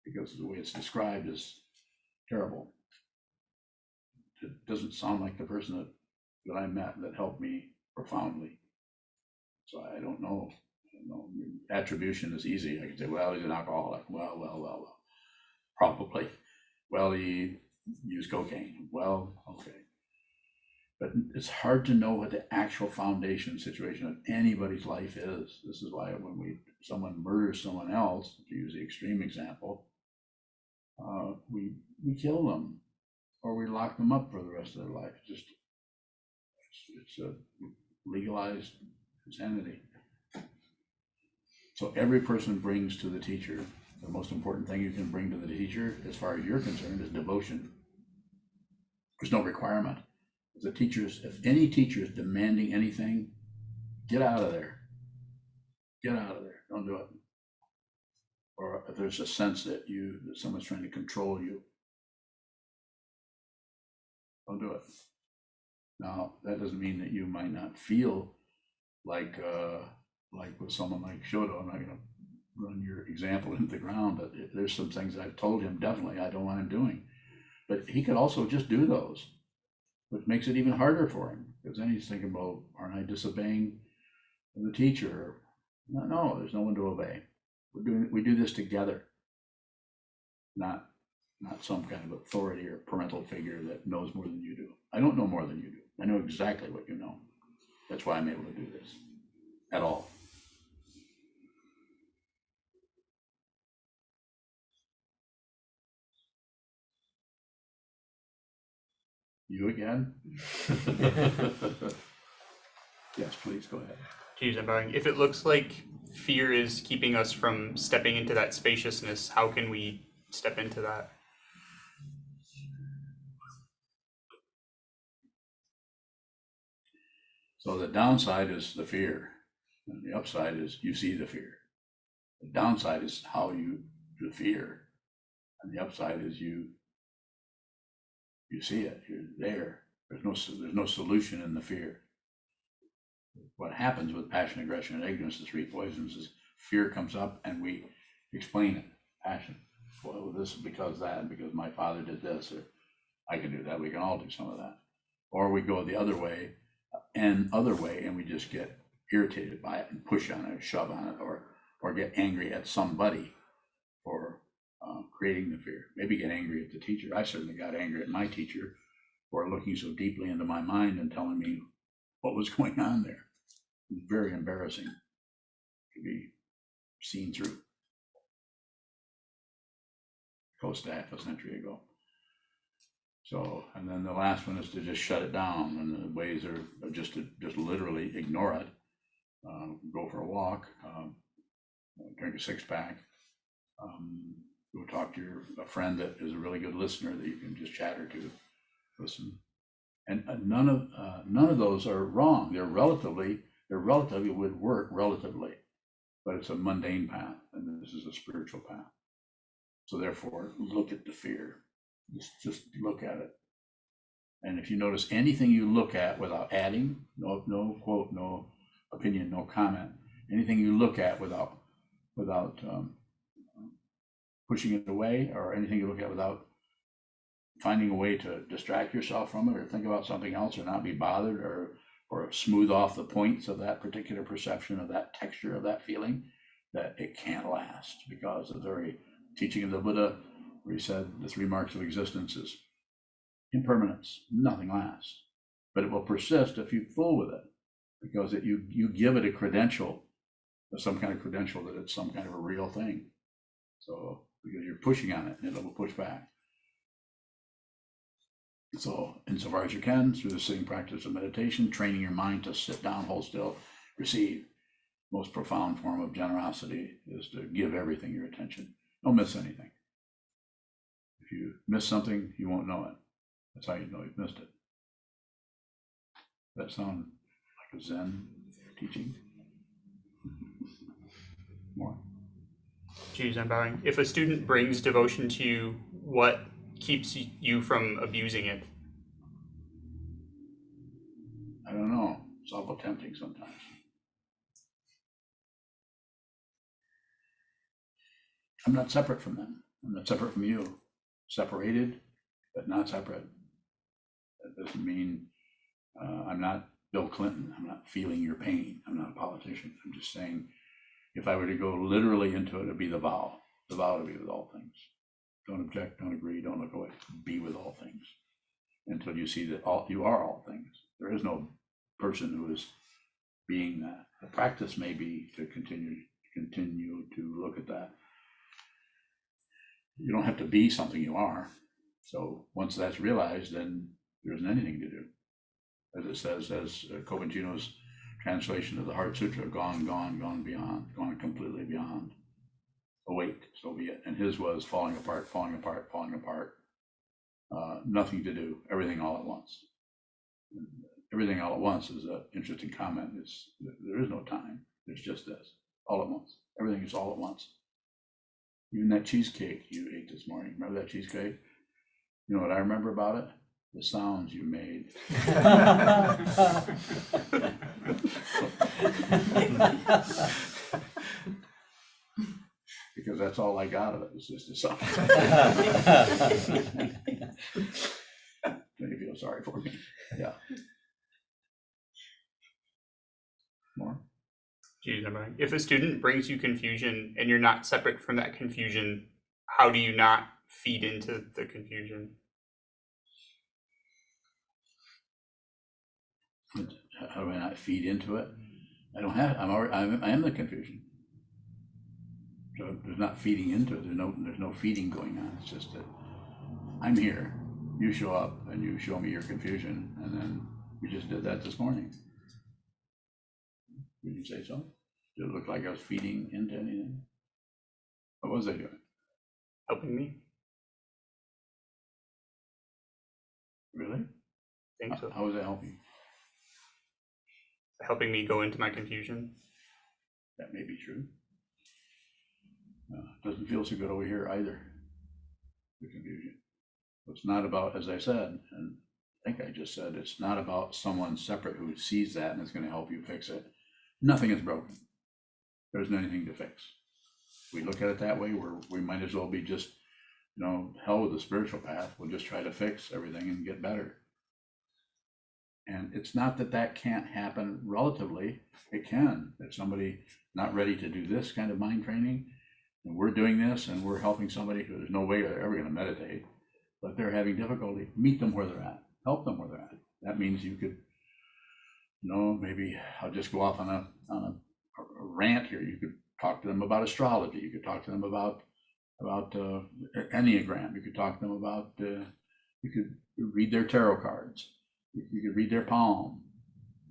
A: because the way it's described is terrible. It doesn't sound like the person that I met that helped me profoundly. So I don't know You know, attribution is easy. I can say, well, he's an alcoholic. Well, probably. Well, he used cocaine. Well, okay. But it's hard to know what the actual foundation situation of anybody's life is. This is why when someone murders someone else, to use the extreme example, we kill them or we lock them up for the rest of their life. It's a legalized insanity. So every person brings to the teacher, the most important thing you can bring to the teacher, as far as you're concerned, is devotion. There's no requirement. If any teacher is demanding anything, get out of there. Get out of there. Don't do it. Or if there's a sense that someone's trying to control you, don't do it. Now, that doesn't mean that you might not feel like with someone like Shoto. I'm not going to run your example into the ground, but there's some things I've told him definitely I don't want him doing. But he could also just do those, which makes it even harder for him, because then he's thinking, well, aren't I disobeying the teacher? No, there's no one to obey. We do this together, not some kind of authority or parental figure that knows more than you do. I don't know more than you do. I know exactly what you know. That's why I'm able to do this at all. You again? Yes, please go ahead.
C: Geez, I'm bowing. If it looks like fear is keeping us from stepping into that spaciousness, how can we step into that?
A: So the downside is the fear, and the upside is you see the fear. The downside is how you the fear, and the upside is you see it. You're there. There's no solution in the fear. What happens with passion, aggression, and ignorance, the three poisons, is fear comes up and we explain it. Passion. Well, this is because that, because my father did this, or I can do that. We can all do some of that. Or we go the other way, and we just get irritated by it and push on it, shove on it, or get angry at somebody for creating the fear. Maybe get angry at the teacher. I certainly got angry at my teacher for looking so deeply into my mind and telling me what was going on there. It was very embarrassing to be seen through close to half a century ago. So, and then the last one is to just shut it down, and the ways are just to literally ignore it. Go for a walk, drink a 6-pack, go talk to a friend that is a really good listener that you can just chatter to, listen. And none of those are wrong. They're relatively would work relatively, but it's a mundane path, and this is a spiritual path. So therefore, look at the fear. Just look at it. And if you notice anything you look at without adding, no quote, no opinion, no comment, anything you look at without pushing it away, or anything you look at without finding a way to distract yourself from it, or think about something else, or not be bothered, or smooth off the points of that particular perception, of that texture, of that feeling, that it can't last, because the very teaching of the Buddha, where he said the 3 marks of existence is impermanence. Nothing lasts, but it will persist if you fool with it, because you give it a credential, some kind of credential that it's some kind of a real thing. So because you're pushing on it, and it will push back. So insofar as you can, through the sitting practice of meditation, training your mind to sit down, hold still, receive. Most profound form of generosity is to give everything your attention. Don't miss anything. If you miss something, you won't know it. That's how you know you've missed it. Does that sound like a Zen teaching? More?
C: Geez, I'm bowing. If a student brings devotion to you, what keeps you from abusing it?
A: I don't know. It's awful tempting sometimes. I'm not separate from them. I'm not separate from you. Separated, but not separate. That doesn't mean I'm not Bill Clinton. I'm not feeling your pain. I'm not a politician. I'm just saying If I were to go literally into it, it'd be the vow to be with all things. Don't object, don't agree, don't look away, be with all things. Until you see that you are all things. There is no person who is being that. The practice may be to continue to look at that. You don't have to be something you are. So once that's realized, then there isn't anything to do. As it says, as Kobachino's translation of the Heart Sutra, gone beyond, gone completely beyond. Awake, so be it. And his was falling apart. Nothing to do, everything all at once. And everything all at once is an interesting comment. There is no time. It's just this, all at once. Everything is all at once. Even that cheesecake you ate this morning, remember that cheesecake? You know what I remember about it? The sounds you made. Because that's all I got of it, it's just a sound. Don't you feel sorry for me? Yeah. More?
C: Geez, if a student brings you confusion and you're not separate from that confusion, how do you not feed into the confusion?
A: How do I not feed into it? I don't have. I am the confusion. So there's not feeding into it. There's no feeding going on. It's just that I'm here. You show up and you show me your confusion, and then we just did that this morning. Would you say so? Did it look like I was feeding into anything? What was I doing?
C: Helping me?
A: Really?
C: I think so.
A: How was that helping?
C: Helping me go into my confusion.
A: That may be true. Doesn't feel so good over here either. The confusion. It's not about, as I said, and I think I just said, it's not about someone separate who sees that and is going to help you fix it. Nothing is broken. There isn't anything to fix. We look at it that way, we might as well be just, hell with the spiritual path. We'll just try to fix everything and get better. And it's not that can't happen relatively. It can. If somebody not ready to do this kind of mind training, and we're doing this and we're helping somebody who there's no way they're ever going to meditate, but they're having difficulty, meet them where they're at, help them where they're at. That means you could, maybe I'll just go off on a rant here. You could talk to them about astrology. You could talk to them about Enneagram. You could talk to them about, you could read their tarot cards. You could read their palm.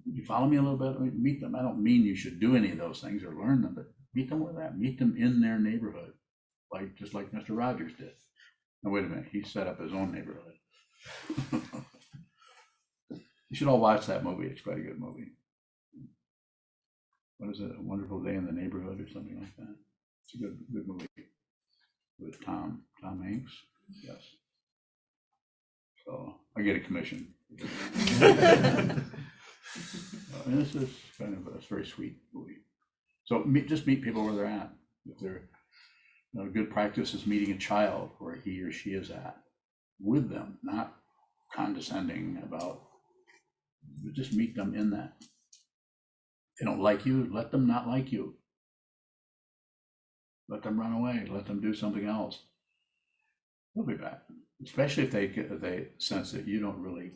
A: You follow me a little bit? I mean, meet them. I don't mean you should do any of those things or learn them, but meet them where they're at. Meet them in their neighborhood, just like Mr. Rogers did. Now, wait a minute. He set up his own neighborhood. You should all watch that movie. It's quite a good movie. What is it? A Wonderful Day in the Neighborhood or something like that. It's a good movie with Tom Hanks. Yes. So I get a commission. And this is kind of a very sweet movie. So just meet people where they're at. If they're, a good practice is meeting a child where he or she is at with them, not condescending about, but just meet them in that. They don't like you, let them not like you. Let them run away, let them do something else. They'll be back, especially if they sense that you don't really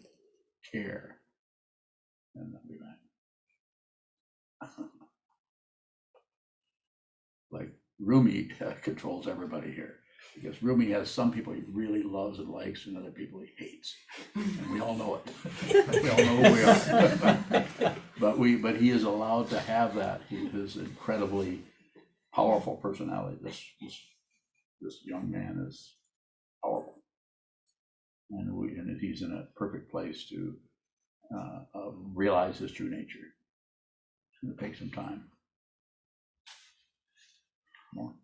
A: care, then they'll be back. Like Rumi controls everybody here, because Rumi has some people he really loves and likes and other people he hates, and we all know it. We all know who we are. but he is allowed to have that. His incredibly powerful personality. This young man is powerful, and he's in a perfect place to realize his true nature. It's going to take some time. More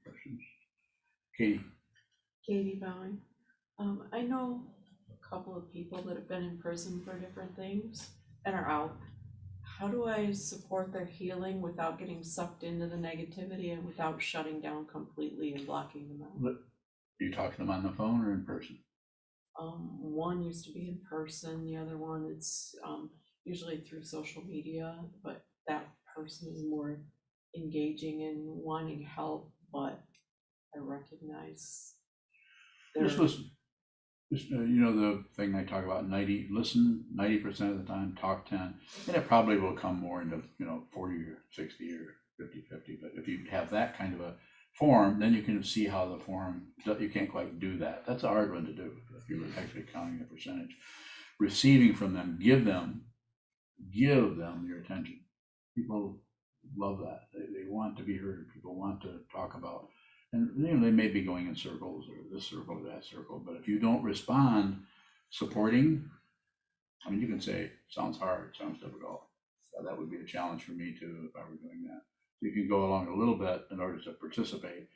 A: questions?
G: Katie Bowing. I know a couple of people that have been in prison for different things and are out. How do I support their healing without getting sucked into the negativity and without shutting down completely and blocking them out?
A: Do you talk to them on the phone or in person?
G: One used to be in person, the other one it's usually through social media, but that person is more engaging and wanting help, but I recognize
A: Just
G: their,
A: listen. Just, you know, the thing I talk about, listen 90% of the time, talk 10, and it probably will come more into, 40 or 60 or 50-50. But if you have that kind of a form, then you can see how the form, you can't quite do that. That's a hard one to do if you're actually counting the percentage. Receiving from them, give them your attention. People love that. They want to be heard. People want to talk about, and they may be going in circles or this circle or that circle, but if you don't respond supporting, I mean, you can say, sounds hard, sounds difficult. That would be a challenge for me too if I were doing that. So you can go along a little bit in order to participate,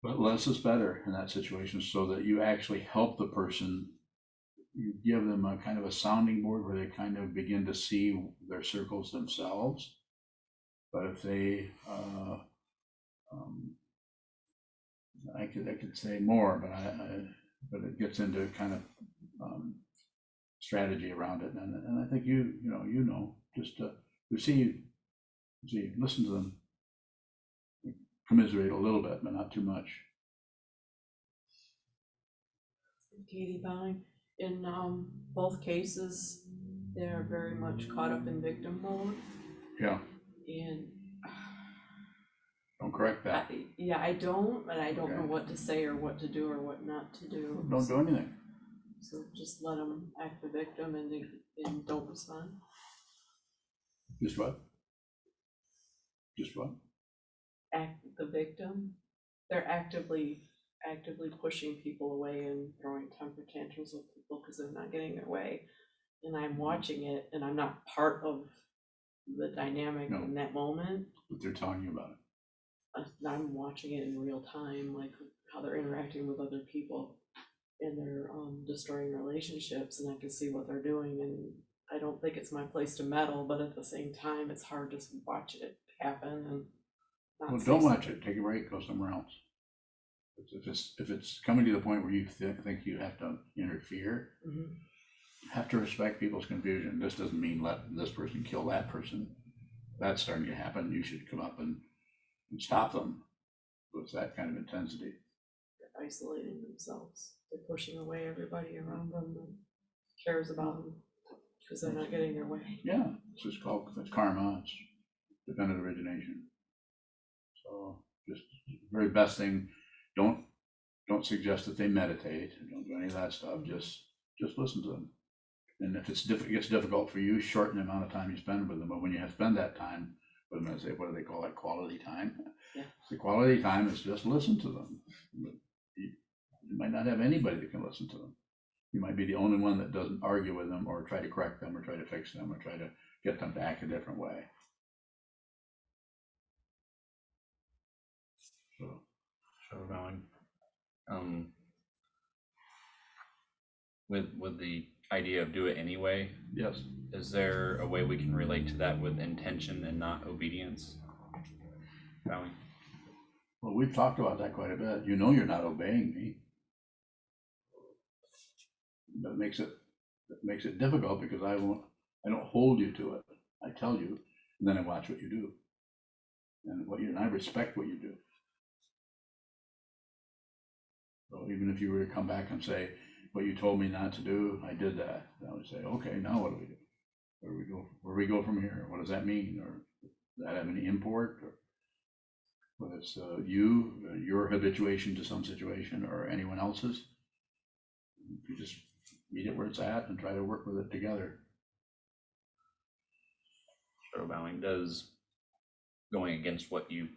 A: but less is better in that situation, so that you actually help the person. You give them a kind of a sounding board where they kind of begin to see their circles themselves. But if they, I could say more, but it gets into kind of strategy around it, and I think just to receive, listen to them, commiserate a little bit, but not too much.
G: Katie Bowing, in both cases, they're very much caught up in victim mode,
A: Yeah,
G: and
A: don't correct that.
G: I don't, and I don't know
A: Okay.
G: what to say or what to do or what not to do.
A: Don't do anything.
G: So just let them act the victim and don't respond.
A: Just what? Just what?
G: Act the victim. They're actively pushing people away and throwing temper tantrums with people because they're not getting their way. And I'm watching it, and I'm not part of the dynamic
A: No.
G: in that moment.
A: But they're telling you about it.
G: I'm watching it in real time, like how they're interacting with other people, and they're destroying relationships, and I can see what they're doing, and I don't think it's my place to meddle, but at the same time, it's hard to watch it happen and not
A: Well,
G: say
A: don't watch
G: something.
A: it. Take a break. Go somewhere else. If it's coming to the point where you think you have to interfere,
G: Mhm.
A: you have to respect people's confusion. This doesn't mean let this person kill that person. That's starting to happen. You should come up and stop them with that kind of intensity.
G: They're isolating themselves. They're pushing away everybody around them that cares about them because they're not getting their way.
A: Yeah, it's karma. It's dependent origination. So just very best thing. Don't suggest that they meditate. Don't do any of that stuff. Just listen to them. And if it gets difficult for you, shorten the amount of time you spend with them. But when you have spend that time with them, I say, what do they call it? Quality time.
G: Yeah.
A: The quality time is just listen to them. You might not have anybody that can listen to them. You might be the only one that doesn't argue with them or try to correct them or try to fix them or try to get them to act a different way. So
H: Sure, going. With the idea of do it anyway,
A: yes,
H: is there a way we can relate to that with intention and not obedience? Bowing.
A: well, we've talked about that quite a bit. You know, you're not obeying me. That makes it difficult because I don't hold you to it. I tell you, and then I watch what you do, and I respect what you do. So even if you were to come back and say, what you told me not to do, I did that, I would say, okay, now what do we do? Where do we go from here? What does that mean? Or does that have any import? Or whether it's your habituation to some situation or anyone else's, you just meet it where it's at and try to work with it together.
H: Sure, bowing. Does going against what you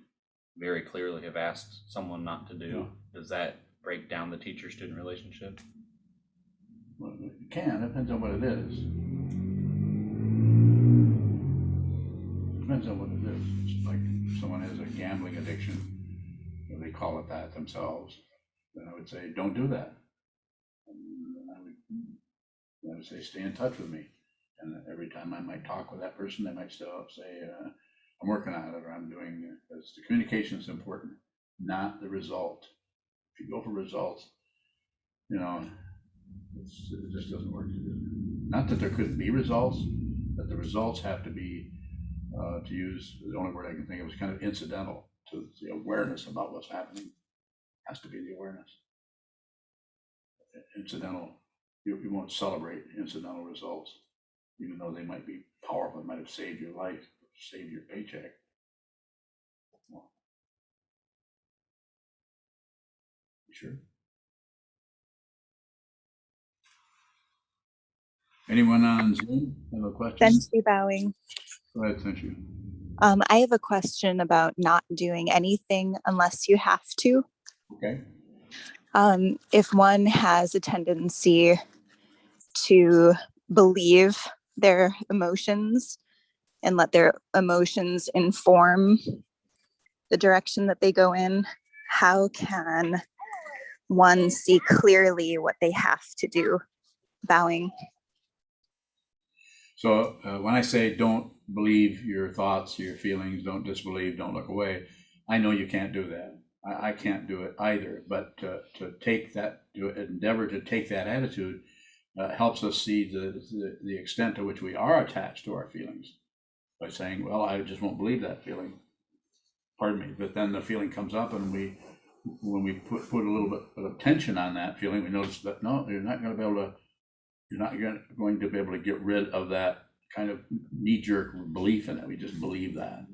H: very clearly have asked someone not to do, does that break down the teacher-student relationship?
A: Well, it can, it depends on what it is. Depends on what it is. It's like if someone has a gambling addiction, or they call it that themselves, then I would say, don't do that. And I would say, stay in touch with me. And every time I might talk with that person, they might still say, I'm working on it, or I'm doing it. Because the communication is important, not the result. If you go for results, it just doesn't work. Not that there couldn't be results, but the results have to be to use the only word I can think of, is kind of incidental to the awareness about what's happening. Has to be the awareness. Incidental, you won't celebrate incidental results, even though they might be powerful, might have saved your life, saved your paycheck. Well, you sure? Anyone on Zoom have a question?
I: Senshi bowing.
A: Go ahead, thank you.
I: I have a question about not doing anything unless you have to.
A: Okay.
I: If one has a tendency to believe their emotions and let their emotions inform the direction that they go in, how can one see clearly what they have to do? Bowing.
A: So when I say don't believe your thoughts, your feelings, don't disbelieve, don't look away, I know you can't do that. I can't do it either. But to take that, to endeavor to take that attitude helps us see the extent to which we are attached to our feelings by saying, well, I just won't believe that feeling. Pardon me. But then the feeling comes up, and when we put a little bit of tension on that feeling, we notice that no, you're not going to be able to. You're not going to be able to get rid of that kind of knee-jerk belief in it. We just believe that.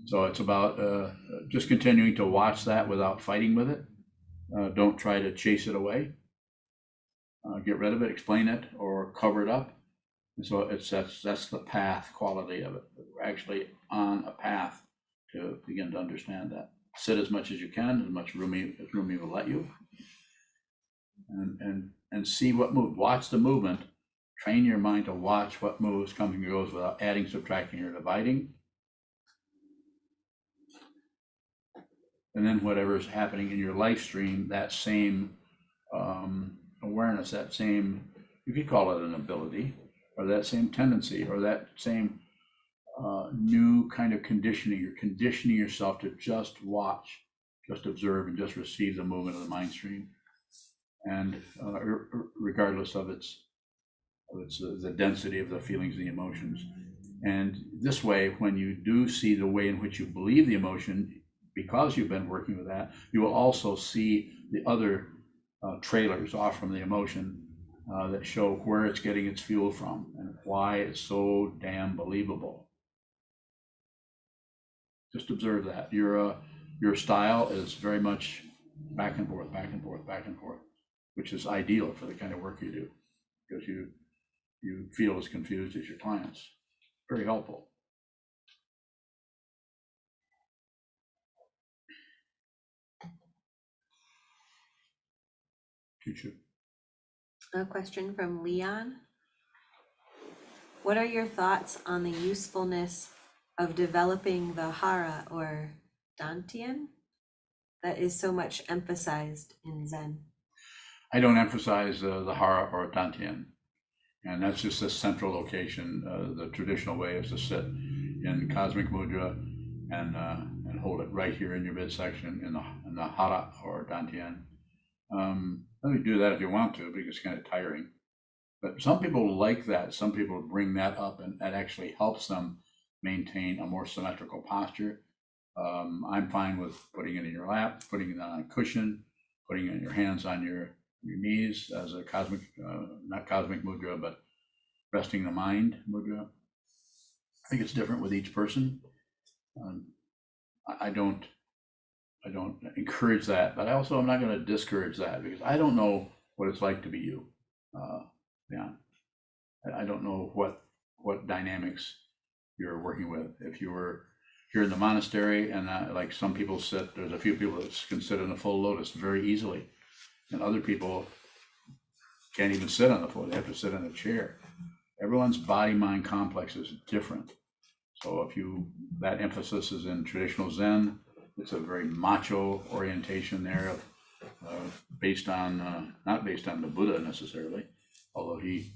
A: So it's about just continuing to watch that without fighting with it. Don't try to chase it away. Get rid of it, explain it, or cover it up. And so that's the path quality of it. We're actually on a path to begin to understand that. Sit as much as you can, as much room you will let you. And see what moves. Watch the movement. Train your mind to watch what moves, comes and goes without adding, subtracting, or dividing. And then whatever is happening in your life stream, that same awareness, that same, you could call it an ability, or that same tendency, or that same new kind of conditioning. You're conditioning yourself to just watch, just observe, and just receive the movement of the mind stream. And regardless of the density of the feelings and the emotions. And this way, when you do see the way in which you believe the emotion, because you've been working with that, you will also see the other trailers off from the emotion that show where it's getting its fuel from and why it's so damn believable. Just observe that. Your style is very much back and forth, back and forth, back and forth, which is ideal for the kind of work you do, because you feel as confused as your clients. Very helpful. Future.
B: A question from Leon. What are your thoughts on the usefulness of developing the hara or dantian that is so much emphasized in Zen?
A: I don't emphasize the hara or dantian, and that's just a central location. The traditional way is to sit in cosmic mudra and hold it right here in your midsection in the hara or dantian. Let me do that if you want to, because it's kind of tiring. But some people like that. Some people bring that up, and that actually helps them maintain a more symmetrical posture. I'm fine with putting it in your lap, putting it on a cushion, putting it in your hands on your knees as a cosmic, not cosmic mudra, but resting the mind mudra. I think it's different with each person. I don't encourage that, but also I'm not going to discourage that, because I don't know what it's like to be you. Yeah, I don't know what dynamics you're working with. If you're in the monastery and like some people sit, there's a few people that can sit in a full lotus very easily, and other people can't even sit on the floor. They have to sit in a chair. Everyone's body-mind complex is different. So if that emphasis is in traditional Zen, it's a very macho orientation there, based on not based on the Buddha necessarily, although the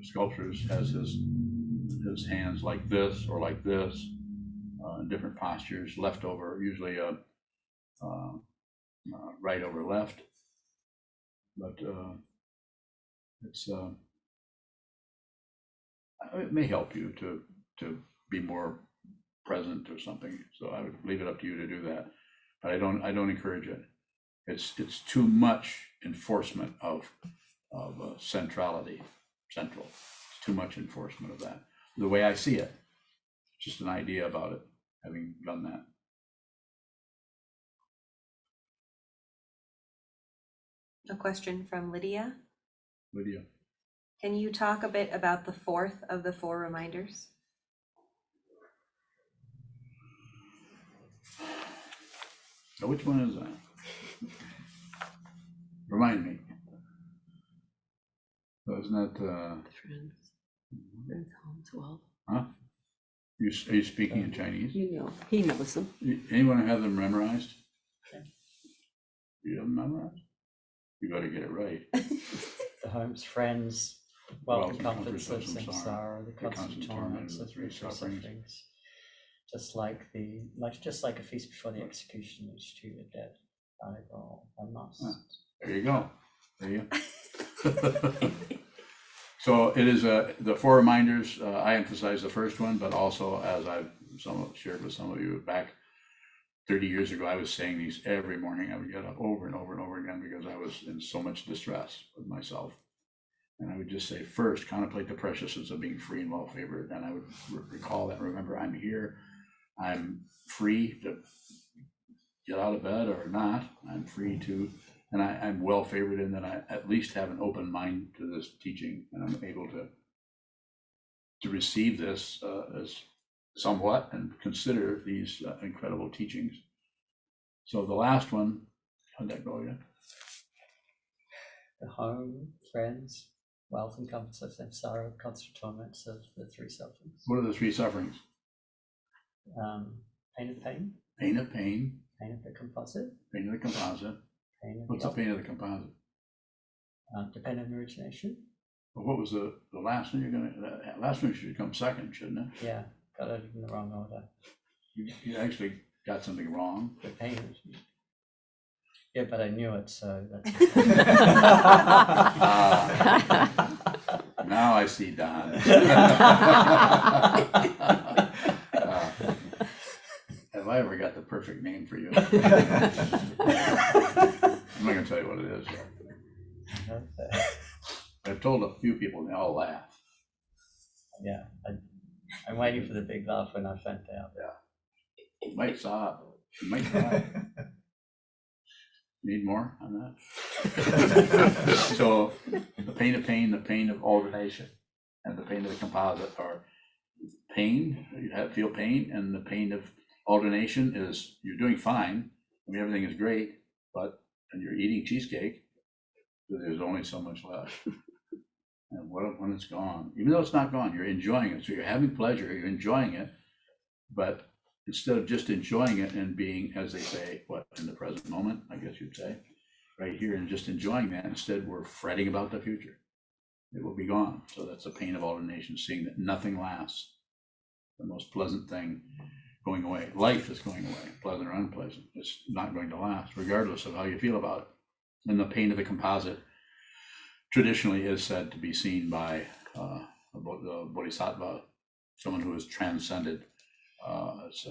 A: sculptures has his hands like this or like this, in different postures, left over, usually right over left. But it may help you to be more present or something. So I would leave it up to you to do that. But I don't encourage it. It's too much enforcement of centrality, central. It's too much enforcement of that. The way I see it, just an idea about it, having done that.
B: A question from Lydia.
A: Lydia.
B: Can you talk a bit about the fourth of the 4 reminders?
A: So which one is that? Remind me. So isn't that,
J: Friends home 12.
A: huh? Are you speaking in Chinese?
J: You know, he knows them.
A: Anyone have them memorized? You have them memorized? You gotta get it right.
K: The homes, friends, wealth and comforts of
A: samsara,
K: samsara, the constant torments of the three sufferings. Just like a feast before the execution, which to the dead, valuable, I must.
A: There you go. There you go. So it is the 4 reminders. I emphasize the first one, but also as I've shared with some of you back 30 years ago, I was saying these every morning. I would get up over and over and over again because I was in so much distress with myself. And I would just say, first, contemplate the preciousness of being free and well favored. And I would recall that, remember, I'm here. I'm free to get out of bed or not. I'm free to, and I'm well favored in that I at least have an open mind to this teaching, and I'm able to receive this as somewhat and consider these incredible teachings. So the last one, how'd that go again?
K: The home, friends, wealth and comforts of samsara, constant torments of the 3 sufferings.
A: What are the 3 sufferings?
K: Pain of pain.
A: Pain of pain.
K: Pain of the composite.
A: Pain of the composite.
K: Pain of
A: What's the pain of the composite?
K: Dependent origination.
A: Well, what was the last one you're gonna, the last one should come second, shouldn't it?
K: Yeah, got it in the wrong order.
A: You actually got something wrong.
K: The pain. Yeah, but I knew it, so that's.
A: Now I see Don. Have I ever got the perfect name for you? I'm not gonna tell you what it is.
K: Okay.
A: I've told a few people and they all laugh.
K: Yeah, I'm waiting for the big laugh when I find out.
A: You might sob. You might cry. Need more on that? So the pain of pain, the pain of alternation, and the pain of the composite are pain. You feel pain, and the pain of alternation is you're doing fine. I mean, everything is great, and you're eating cheesecake, so there's only so much left. And what when it's gone? Even though it's not gone, you're enjoying it. So you're having pleasure, you're enjoying it, but instead of just enjoying it and being, as they say, in the present moment, I guess you'd say, right here, and just enjoying that, instead we're fretting about the future. It will be gone. So that's the pain of alternation, seeing that nothing lasts. The most pleasant thing going away. Life is going away, pleasant or unpleasant. It's not going to last, regardless of how you feel about it. And the pain of the composite traditionally is said to be seen by the bodhisattva, someone who has transcended, has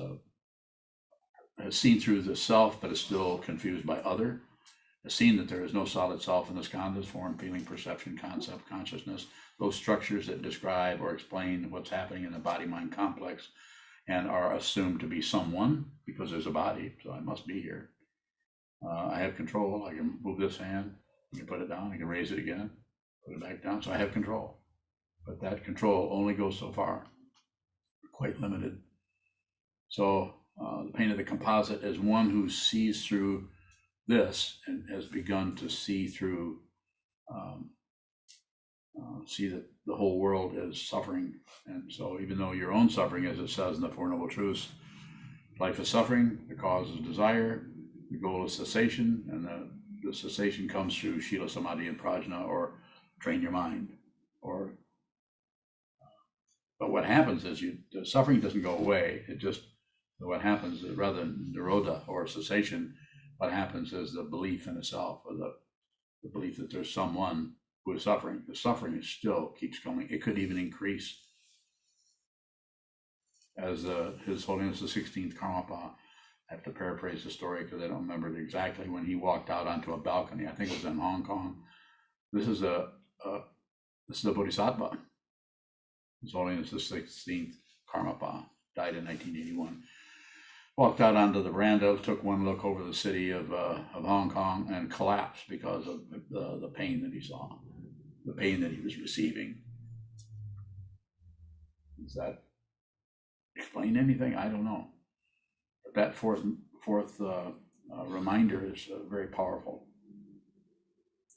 A: seen through the self, but is still confused by other, has seen that there is no solid self in the skandhas, form, feeling, perception, concept, consciousness, those structures that describe or explain what's happening in the body-mind complex, and are assumed to be someone because there's a body, so I must be here. I have control. I can move this hand, I can put it down, I can raise it again, put it back down, so I have control. But that control only goes so far, quite limited. So the pain of the composite is one who sees through this and has begun to see through, see that the whole world is suffering. And so even though your own suffering, as it says in the Four Noble Truths, life is suffering, the cause is desire, the goal is cessation, and the cessation comes through Shila, Samadhi, and Prajna, or train your mind. But what happens is the suffering doesn't go away. It just, what happens is, rather than nirodha or cessation, what happens is the belief in itself, or the belief that there's someone who is suffering. The suffering still keeps coming. It could even increase. as His Holiness the 16th Karmapa. I have to paraphrase the story because I don't remember it exactly, when he walked out onto a balcony. I think it was in Hong Kong. This is a Bodhisattva. His Holiness the 16th Karmapa died in 1981. Walked out onto the veranda, took one look over the city of Hong Kong, and collapsed because of the pain that he saw, the pain that he was receiving. Does that explain anything? I don't know. But that fourth reminder is very powerful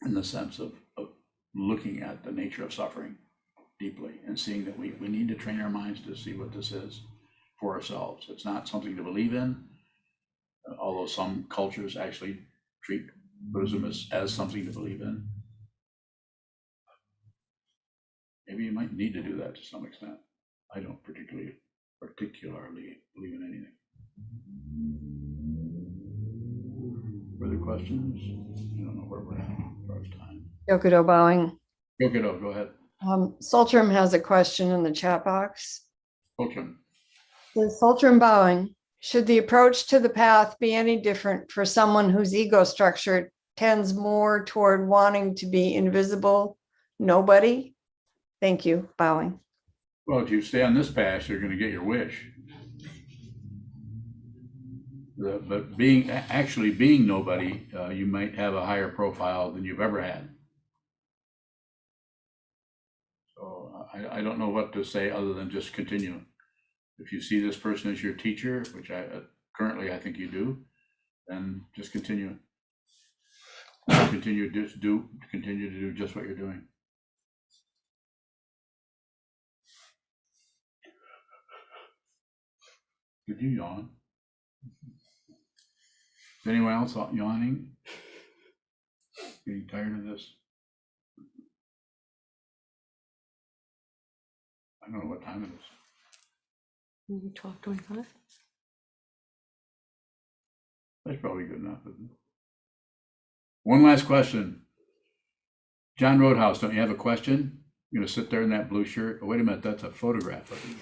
A: in the sense of looking at the nature of suffering deeply and seeing that we need to train our minds to see what this is for ourselves. It's not something to believe in, although some cultures actually treat Buddhism as something to believe in. Maybe you might need to do that to some extent. I don't particularly believe in anything. Further questions? I don't know where we're at as far as time.
L: Yokodo bowing.
A: Yokodo, go ahead.
L: Sultram has a question in the chat box.
A: Ultram.
L: Says, Sultram bowing, should the approach to the path be any different for someone whose ego structure tends more toward wanting to be invisible nobody? Thank you, bowing.
A: Well, if you stay on this path, you're going to get your wish. But actually being nobody, you might have a higher profile than you've ever had. So I don't know what to say other than just continue. If you see this person as your teacher, which currently I think you do, then just continue. Continue to do just what you're doing. Did you yawn? Is anyone else yawning? Getting tired of this? I don't know what time it is.
J: 12:25.
A: That's probably good enough, isn't it? One last question. John Roadhouse, don't you have a question? You're gonna sit there in that blue shirt? Oh, wait a minute, that's a photograph of you.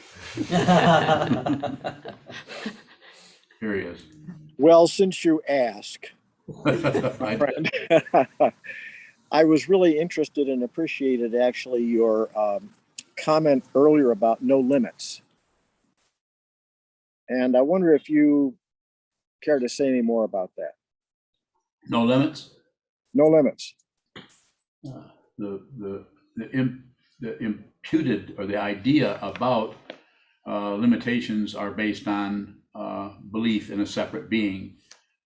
A: Here he is.
M: Well, since you ask,
A: I-
M: I was really interested and appreciated actually your comment earlier about no limits. And I wonder if you care to say any more about that.
A: No limits?
M: No limits.
A: The imputed, or the idea about limitations are based on belief in a separate being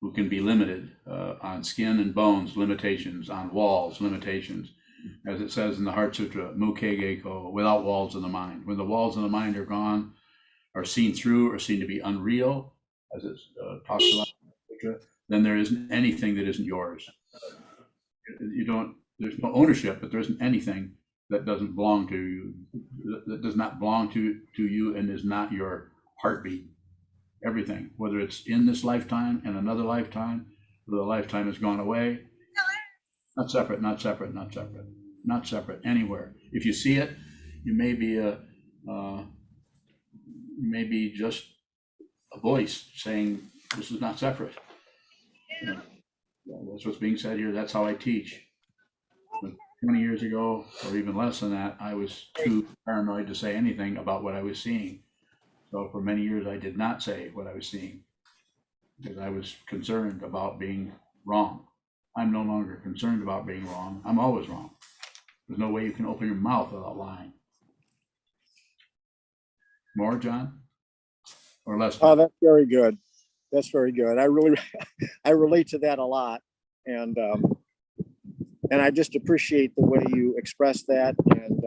A: who can be limited, on skin and bones limitations, on walls limitations, as it says in the Heart Sutra, Mukkege Ko, without walls in the mind. When the walls in the mind are gone, are seen through, or seen to be unreal, as it talks about in the Sutra, then there isn't anything that isn't yours. There's no ownership, but there isn't anything that doesn't belong to you, that does not belong to you and is not your heartbeat. Everything, whether it's in this lifetime and another lifetime, whether the lifetime has gone away, not separate, not separate, not separate, not separate anywhere. If you see it, you may be just a voice saying this is not separate. You know, that's what's being said here. That's how I teach. But 20 years ago, or even less than that, I was too paranoid to say anything about what I was seeing. So for many years, I did not say what I was seeing because I was concerned about being wrong. I'm no longer concerned about being wrong. I'm always wrong. There's no way you can open your mouth without lying. More, John? Or less?
M: Oh, that's very good. That's very good. I relate to that a lot. And I just appreciate the way you express that. And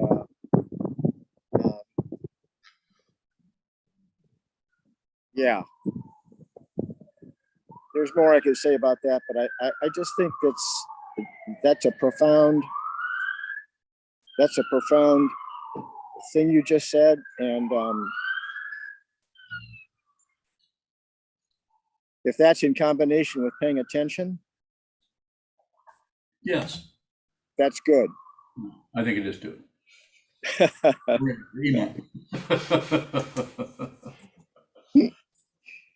M: yeah, there's more I could say about that, but I just think that's a profound thing you just said. And if that's in combination with paying attention,
A: Yes,
M: that's good.
A: I think it is too.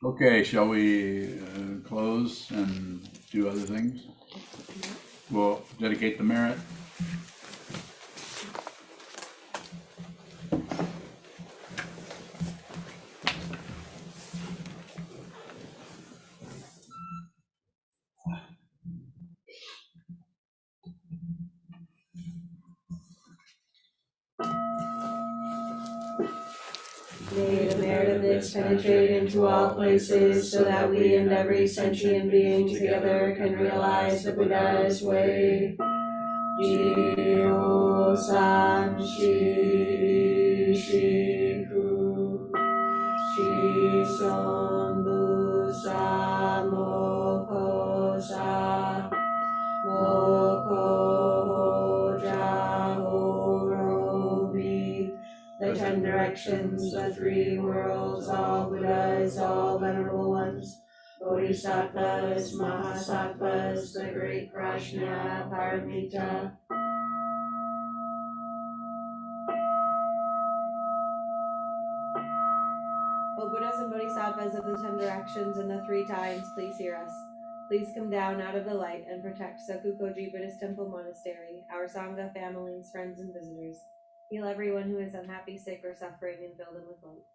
A: Okay, shall we close and do other things? We'll dedicate the merit.
B: May the merit of this penetrate into all places, so that we and every sentient being together can realize the Buddha's way. Jio san shi shi hu, shi son bu sa mo ko sa, mo ko ja ho ro mi. The 10 directions, the 3 worlds, all Buddhas, all venerable ones, Bodhisattvas, Mahasattvas, the great Prajna Paramita. O Buddhas and Bodhisattvas of the 10 directions and the 3 times, please hear us. Please come down out of the light and protect Sokukoji Buddhist Temple Monastery, our Sangha, families, friends, and visitors. Heal everyone who is unhappy, sick, or suffering, and fill them with light.